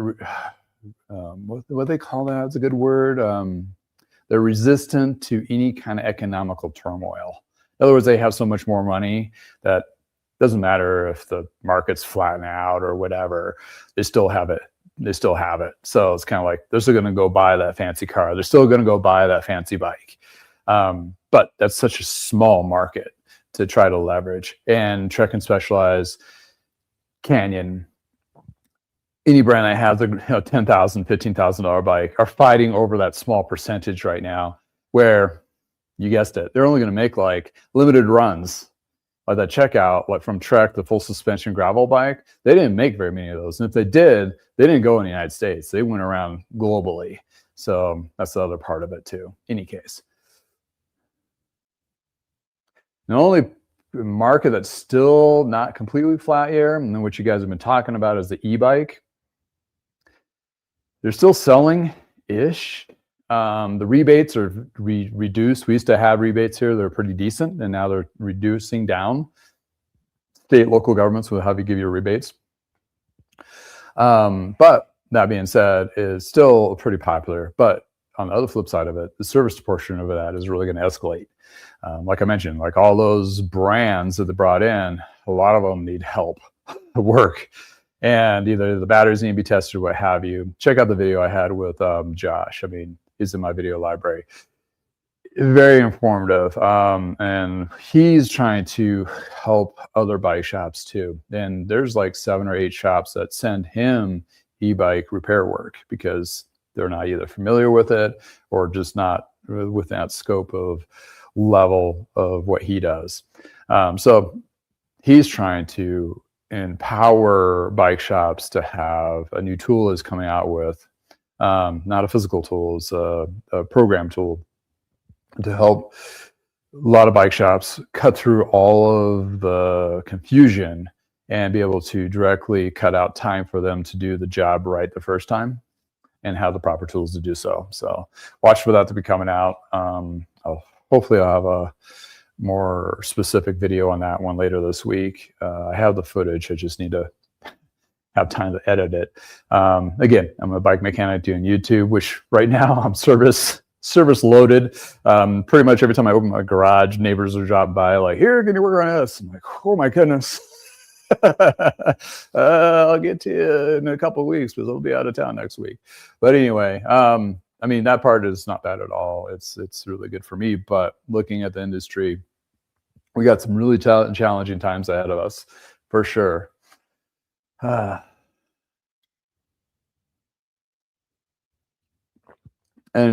what they call that? It's a good word. They're resistant to any kind of economical turmoil. In other words, they have so much more money that doesn't matter if the market's flatten out or whatever, they still have it. They still have it. So it's kind of like they're still going to go buy that fancy car. They're still going to go buy that fancy bike. But that's such a small market to try to leverage. And Trek and Specialized, Canyon, any brand that has a $10,000, $15,000 bike are fighting over that small percentage right now, where you guessed it, they're only going to make like limited runs, like that checkout, like from Trek, the full suspension gravel bike, they didn't make very many of those. And if they did, they didn't go in the United States. They went around globally. So that's the other part of it too, any case. The only market that's still not completely flat here, and then what you guys have been talking about, is the e-bike. They're still selling-ish. The rebates are reduced. We used to have rebates here. They're pretty decent, and now they're reducing down. State, local governments will have you give you rebates. But that being said, it's still pretty popular. But on the other flip side of it, the service portion of that is really going to escalate. Like I mentioned, like all those brands that they brought in, a lot of them need help to work. And either the batteries need to be tested or what have you. Check out the video I had with Josh. I mean, he's in my video library. Very informative. And he's trying to help other bike shops too. And there's like 7 or 8 shops that send him e-bike repair work because they're not either familiar with it or just not with that scope of level of what he does. So he's trying to empower bike shops to have a new tool is coming out with, not a physical tool, it's a program tool to help a lot of bike shops cut through all of the confusion and be able to directly cut out time for them to do the job right the first time and have the proper tools to do so. So watch for that to be coming out. Hopefully I'll have a more specific video on that one later this week. I have the footage. I just need to have time to edit it. Again, I'm a bike mechanic doing YouTube, which right now I'm service loaded. Pretty much every time I open my garage, neighbors will drop by like, here, can you work on this? I'm like, oh my goodness. I'll get to you in a couple of weeks because I'll be out of town next week. But anyway, I mean, that part is not bad at all. It's really good for me. But looking at the industry, we got some really challenging times ahead of us, for sure. And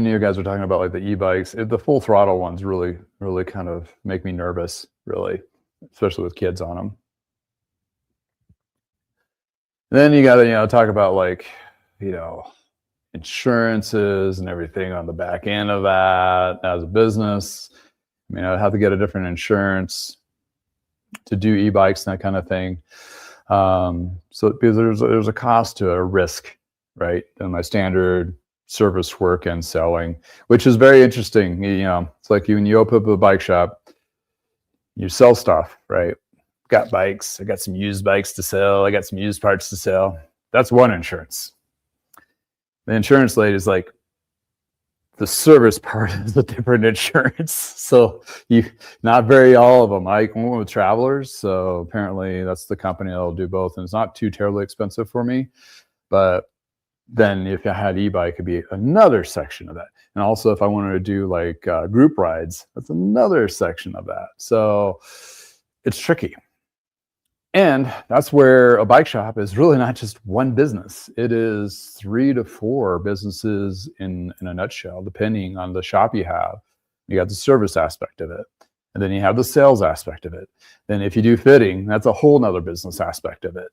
you guys are talking about like the e-bikes. The full throttle ones really kind of make me nervous, really, especially with kids on them. And then you got to, talk about like, insurances and everything on the back end of that as a business. I mean, I have to get a different insurance to do e-bikes and that kind of thing. So because there's a cost to a risk, right? And my standard service work and selling, which is very interesting. It's like when you open up a bike shop, you sell stuff, right? Got bikes. I got some used bikes to sell. I got some used parts to sell. That's one insurance. The insurance lady is like, the service part is a different insurance. So not all of them. I went with Travelers. So apparently that's the company that'll do both. And it's not too terribly expensive for me. But then if I had e-bike, it'd be another section of that. And also if I wanted to do like group rides, that's another section of that. So it's tricky. And that's where a bike shop is really not just one business. It is 3 to 4 businesses in a nutshell, depending on the shop you have. You got the service aspect of it. And then you have the sales aspect of it. Then if you do fitting, that's a whole nother business aspect of it.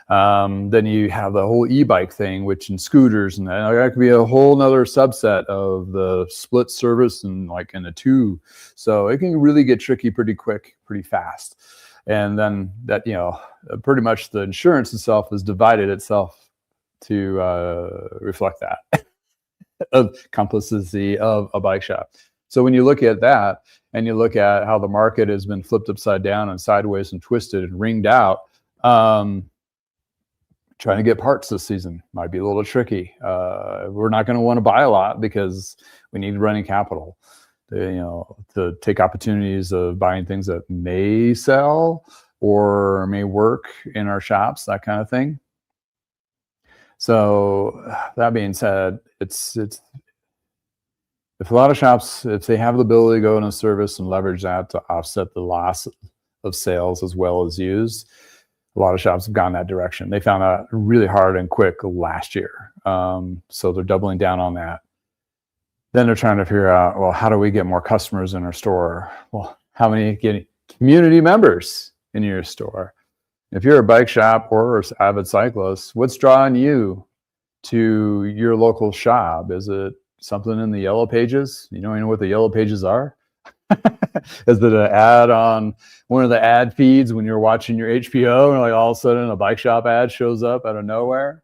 Then you have the whole e-bike thing, which in scooters, and that could be a whole nother subset of the split service and like in a 2. So it can really get tricky pretty quick, pretty fast. And then that, pretty much the insurance itself has divided itself to reflect that of complicity of a bike shop. So when you look at that and you look at how the market has been flipped upside down and sideways and twisted and ringed out, trying to get parts this season might be a little tricky. We're not going to want to buy a lot because we need running capital. To take opportunities of buying things that may sell or may work in our shops, that kind of thing. So that being said, it's if a lot of shops, if they have the ability to go into service and leverage that to offset the loss of sales as well as used, a lot of shops have gone that direction. They found that really hard and quick last year. So they're doubling down on that. Then they're trying to figure out, well, how do we get more customers in our store? Well, how many community members in your store. If you're a bike shop or an avid cyclist, what's drawing you to your local shop? Is it something in the yellow pages? You know what the yellow pages are? Is it an ad on one of the ad feeds when you're watching your HBO and like all of a sudden a bike shop ad shows up out of nowhere?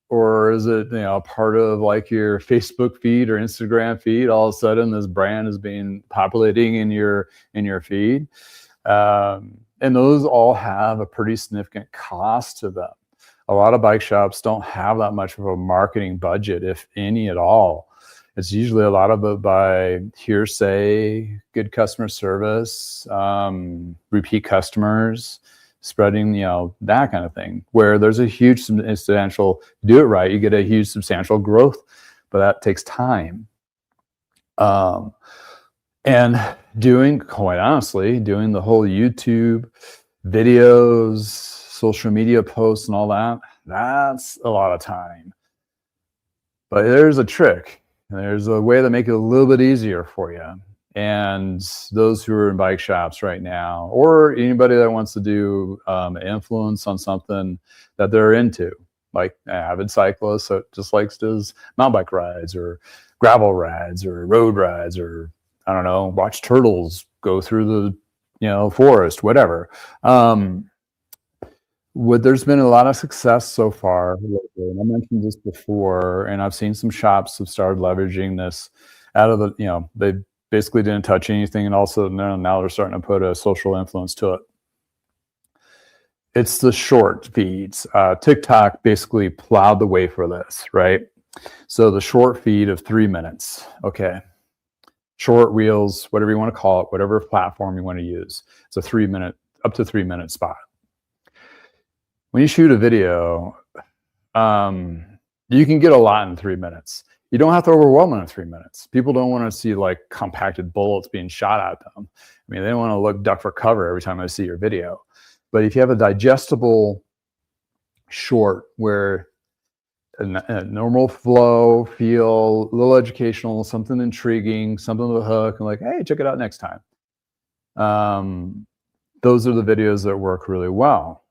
Or is it, part of like your Facebook feed or Instagram feed? All of a sudden this brand is being populating in your feed. And those all have a pretty significant cost to them. A lot of bike shops don't have that much of a marketing budget, if any at all. It's usually a lot of it by hearsay, good customer service, repeat customers, spreading, that kind of thing, where there's a huge substantial, do it right, you get a huge substantial growth, but that takes time. And quite honestly, doing the whole YouTube videos, social media posts and all that, that's a lot of time. But there's a trick. There's a way to make it a little bit easier for you. And those who are in bike shops right now, or anybody that wants to do influence on something that they're into, like avid cyclists that just likes does mountain bike rides or gravel rides or road rides, or I don't know, watch turtles go through the forest, whatever. There's been a lot of success so far, and I mentioned this before, and I've seen some shops have started leveraging this out of the, they basically didn't touch anything, and also now they're starting to put a social influence to it. It's the short feeds. TikTok basically plowed the way for this, right? So the short feed of 3 minutes, okay. Short reels, whatever you want to call it, whatever platform you want to use. It's a 3 minute, up to 3 minute spot. When you shoot a video, you can get a lot in 3 minutes. You don't have to overwhelm it in 3 minutes. People don't want to see like compacted bullets being shot at them. I mean, they don't want to duck for cover every time I see your video. But if you have a digestible short where a normal flow, feel, a little educational, something intriguing, something with a hook, and like, hey, check it out next time. Those are the videos that work really well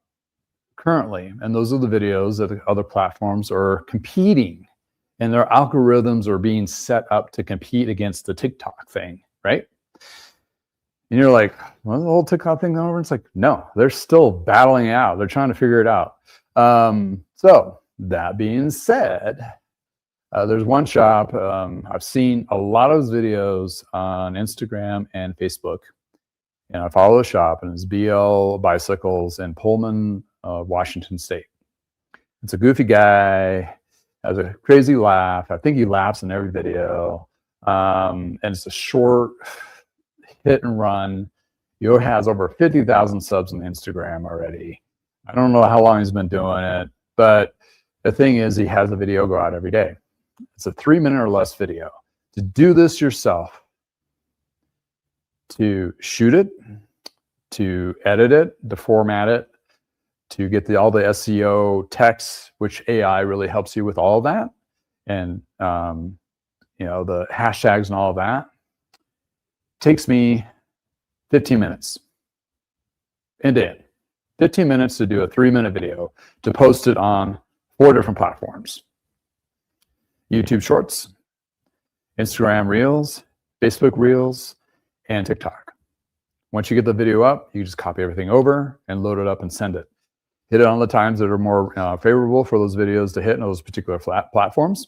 currently. And those are the videos that the other platforms are competing, and their algorithms are being set up to compete against the TikTok thing, right? And you're like, well, the whole TikTok thing over? It's like, no, they're still battling out. They're trying to figure it out. So that being said, there's one shop, I've seen a lot of those videos on Instagram and Facebook, and I follow the shop, and it's BL Bicycles in Pullman, Washington State. It's a goofy guy, has a crazy laugh. I think he laughs in every video. And it's a short hit and run. He has over 50,000 subs on Instagram already. I don't know how long he's been doing it, but the thing is, he has a video go out every day. It's a 3 minute or less video. To do this yourself, to shoot it, to edit it, to format it, to get all the SEO text, which AI really helps you with all of that, and the hashtags and all of that, takes me 15 minutes. End to end. 15 minutes to do a 3 minute video, to post it on 4 different platforms: YouTube Shorts, Instagram Reels, Facebook Reels, and TikTok. Once you get the video up, you just copy everything over and load it up and send it. Hit it on the times that are more favorable for those videos to hit in those particular platforms.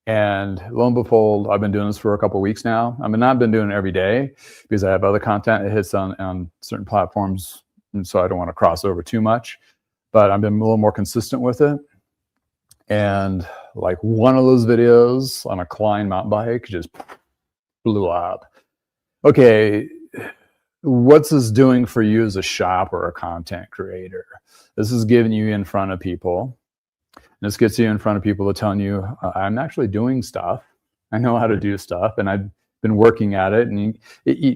And lo and behold, I've been doing this for a couple of weeks now. I mean, I've been doing it every day because I have other content that hits on certain platforms, and so I don't want to cross over too much. But I've been a little more consistent with it. And like one of those videos on a Klein mountain bike just blew up. Okay, what's this doing for you as a shop or a content creator? This is getting you in front of people. This gets you in front of people telling you, I'm actually doing stuff. I know how to do stuff, and I've been working at it. And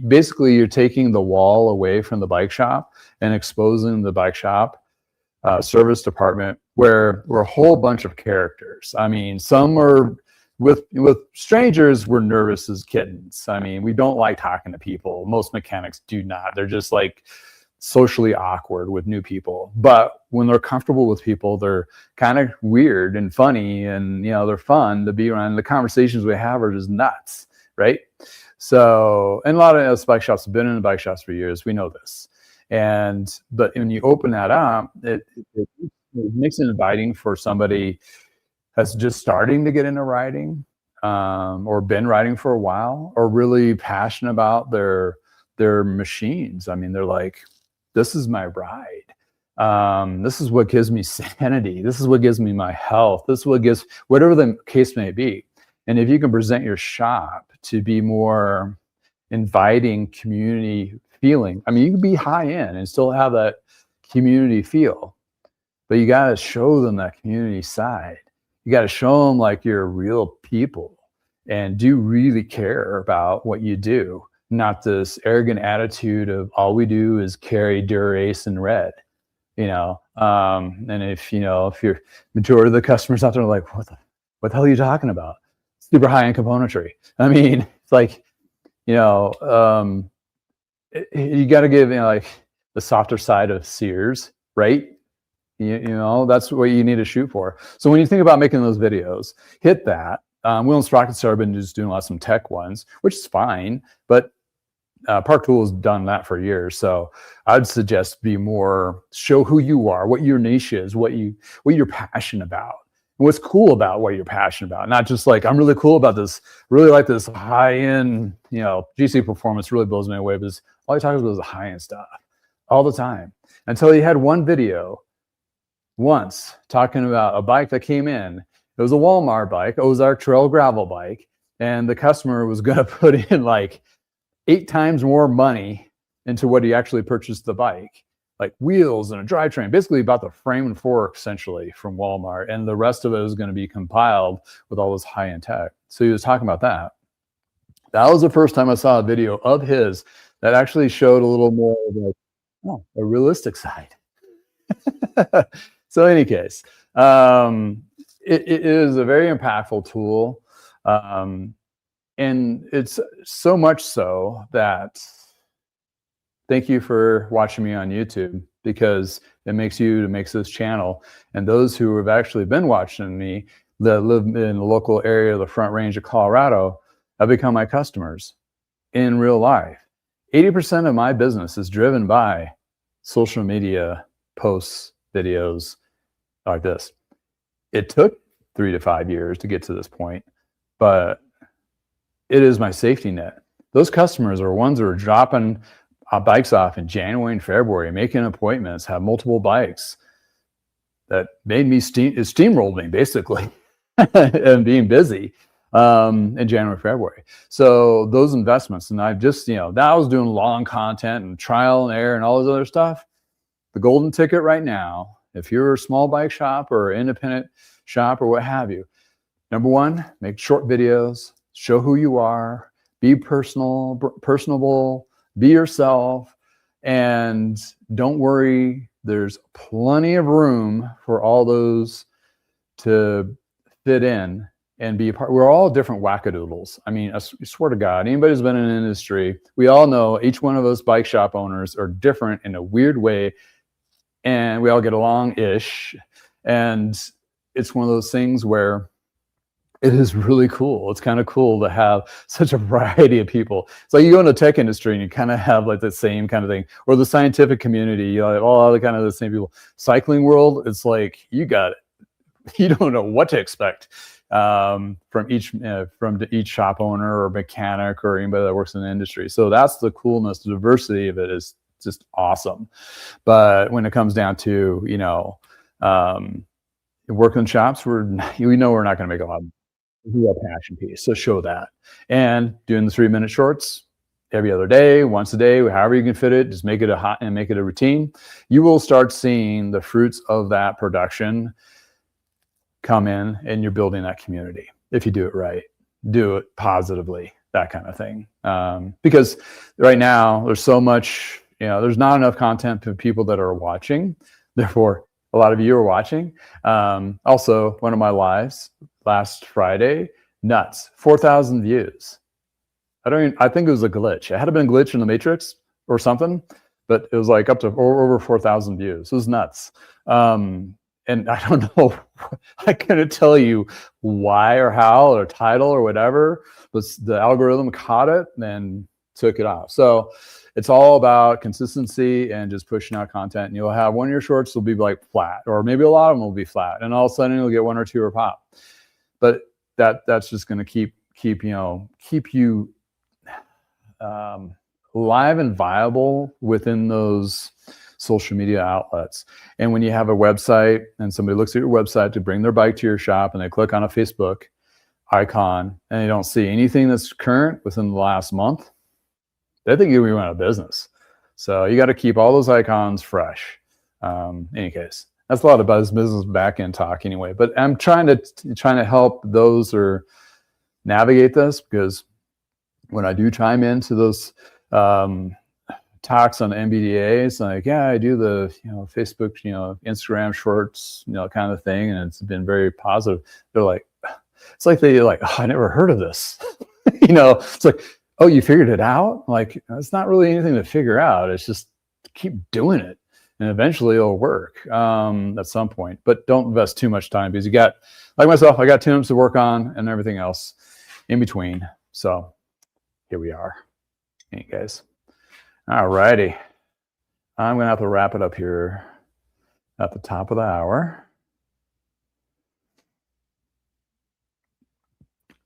basically, you're taking the wall away from the bike shop and exposing the bike shop service department, where we're a whole bunch of characters. I mean, some are with strangers, we're nervous as kittens. I mean, we don't like talking to people. Most mechanics do not. They're just like socially awkward with new people. But when they're comfortable with people, they're kind of weird and funny, and they're fun to be around. The conversations we have are just nuts, right? So, and a lot of us bike shops have been in the bike shops for years. We know this. But when you open that up, it makes it inviting for somebody that's just starting to get into riding, or been riding for a while, or really passionate about their machines. I mean, they're like, this is my ride. This is what gives me sanity. This is what gives me my health. This is what gives, whatever the case may be. And if you can present your shop to be more inviting, community feeling, I mean, you can be high end and still have that community feel, but you got to show them that community side. You got to show them like you're real people and do really care about what you do, not this arrogant attitude of all we do is carry Dura-Ace in red, and if you're majority of the customers out there are like, what the hell are you talking about? Super high end componentry. I mean, it's like, you got to give, like the softer side of Sears, right? That's what you need to shoot for. So when you think about making those videos, hit that. Wheel and Sprocket Star have been just doing some tech ones, which is fine, but Park Tool has done that for years. So I'd suggest be more, show who you are, what your niche is, what you're passionate about, and what's cool about what you're passionate about. Not just like, I'm really cool about this, really like this high-end, GC Performance really blows me away, because all he talks about is the high-end stuff all the time, until he had one video once talking about a bike that came in. It was a Walmart bike, Ozark Trail gravel bike, and the customer was going to put in like 8 times more money into what he actually purchased the bike, like wheels and a drivetrain, basically about the frame and fork essentially from Walmart, and the rest of it was going to be compiled with all this high-end tech. So he was talking about that. That was the first time I saw a video of his that actually showed a little more of like, a realistic side. So in any case, it is a very impactful tool. And it's so much so that thank you for watching me on YouTube, because it makes this channel. And those who have actually been watching me that live in the local area of the Front Range of Colorado have become my customers in real life. 80% of my business is driven by social media posts, videos like this. It took 3 to 5 years to get to this point, but it is my safety net. Those customers are ones that are dropping bikes off in January and February, making appointments, have multiple bikes. That made me steamrolled me basically, and being busy in January, February. So those investments, and I've just, now I was doing long content and trial and error and all this other stuff. The golden ticket right now, if you're a small bike shop or an independent shop or what have you, number one, make short videos, show who you are, be personable, be yourself, and don't worry, there's plenty of room for all those to fit in and be a part. We're all different wackadoodles. I mean, I swear to God, anybody who's been in an industry, we all know each one of those bike shop owners are different in a weird way, and we all get along-ish. And it's one of those things where it is really cool. It's kind of cool to have such a variety of people. So you go in the tech industry and you kind of have like the same kind of thing, or the scientific community, you have all the kind of the same people. Cycling world, it's like you got it. You don't know what to expect from each shop owner or mechanic or anybody that works in the industry. So that's the coolness. The diversity of it is just awesome. But when it comes down to working in shops, we know we're not going to make a lot of real passion piece. So show that. And doing the 3-minute shorts every other day, once a day, however you can fit it, just make it a routine. You will start seeing the fruits of that production come in, and you're building that community. If you do it right, do it positively, that kind of thing. Because right now there's so much, there's not enough content for people that are watching. Therefore, a lot of you are watching. Also, one of my lives last Friday, Nuts. 4,000 views. I think it was a glitch. It had to been a glitch in the matrix or something, but it was like up to over 4,000 views. It was nuts. And I don't know, I couldn't tell you why or how or title or whatever, but the algorithm caught it and took it off. So it's all about consistency and just pushing out content. And you'll have one of your shorts will be like flat, or maybe a lot of them will be flat, and all of a sudden you'll get one or two or pop. But that's just going to keep you live and viable within those social media outlets. And when you have a website and somebody looks at your website to bring their bike to your shop and they click on a Facebook icon and they don't see anything that's current within the last month, they think you're out of business. So you got to keep all those icons fresh. Any case, that's a lot of business back-end talk anyway, but I'm trying to help those or navigate this, because when I do chime into those talks on NBDAs, like, yeah, I do the Facebook, Instagram shorts, kind of thing, and it's been very positive. They're like, it's like oh, I never heard of this. It's like, oh, you figured it out? Like, it's not really anything to figure out. It's just keep doing it, and eventually it'll work at some point. But don't invest too much time, because you got, like myself, I got tune-ups to work on and everything else in between. So here we are. Hey guys. All righty. I'm going to have to wrap it up here at the top of the hour.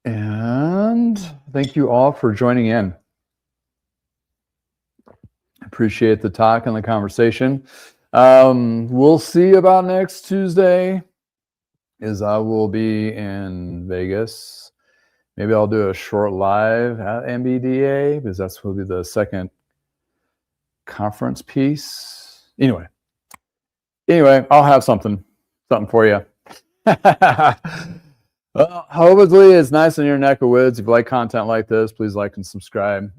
And thank you all for joining in. Appreciate the talk and the conversation. We'll see about next Tuesday, as I will be in Vegas. Maybe I'll do a short live at MBDA, because that's will be the second conference piece. Anyway, I'll have something for you. Well, hopefully it's nice in your neck of woods. If you like content like this, please like and subscribe.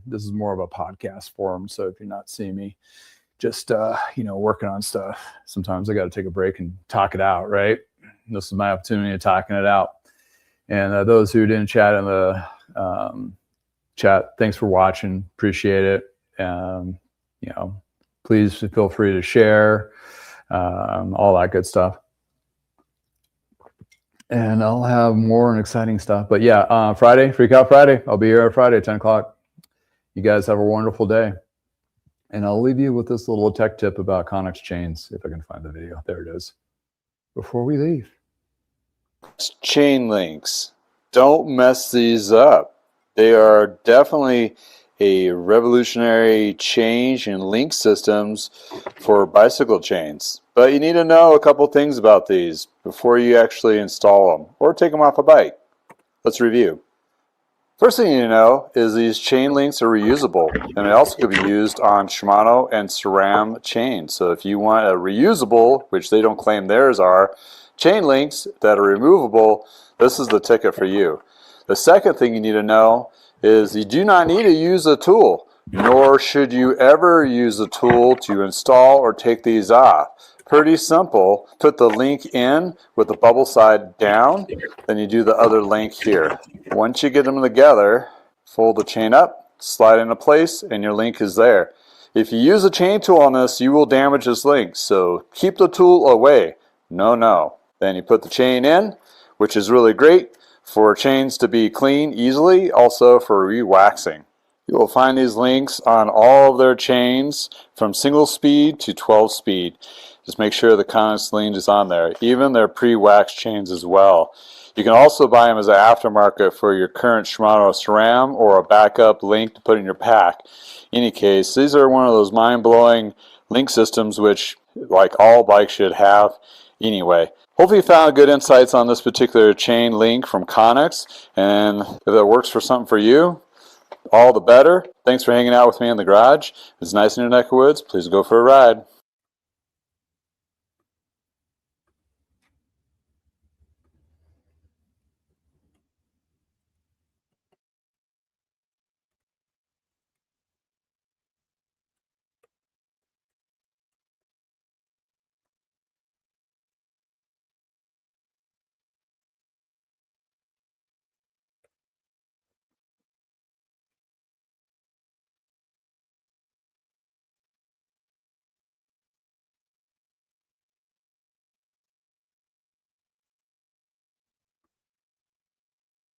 This is more of a podcast forum, so if you're not seeing me just working on stuff, sometimes I got to take a break and talk it out, right? This is my opportunity of talking it out. And those who didn't chat in the chat, thanks for watching. Appreciate it. Please feel free to share, all that good stuff. And I'll have more and exciting stuff. But yeah, Friday, Freak Out Friday. I'll be here on Friday, 10 o'clock. You guys have a wonderful day. And I'll leave you with this little tech tip about Connex chains, if I can find the video. There it is. Before we leave. Chain links. Don't mess these up. They are definitely a revolutionary change in link systems for bicycle chains. But you need to know a couple things about these before you actually install them or take them off a bike. Let's review. First thing you need to know is these chain links are reusable, and they also could be used on Shimano and SRAM chains. So if you want a reusable, which they don't claim theirs are, chain links that are removable, this is the ticket for you. The second thing you need to know is you do not need to use a tool, nor should you ever use a tool to install or take these off. Pretty simple. Put the link in with the bubble side down, then you do the other link here. Once you get them together, fold the chain up, slide into place, and your link is there. If you use a chain tool on this, you will damage this link, so keep the tool away. No. Then you put the chain in, which is really great for chains to be clean easily, also for re-waxing. You will find these links on all of their chains from single speed to 12 speed. Just make sure the Connex link is on there, even their pre-wax chains as well. You can also buy them as an aftermarket for your current Shimano SRAM or a backup link to put in your pack. In any case, these are one of those mind-blowing link systems which, like all bikes should have anyway. Hopefully you found good insights on this particular chain link from Connex, and if it works for something for you, all the better. Thanks for hanging out with me in the garage. It's nice in your neck of woods. Please go for a ride.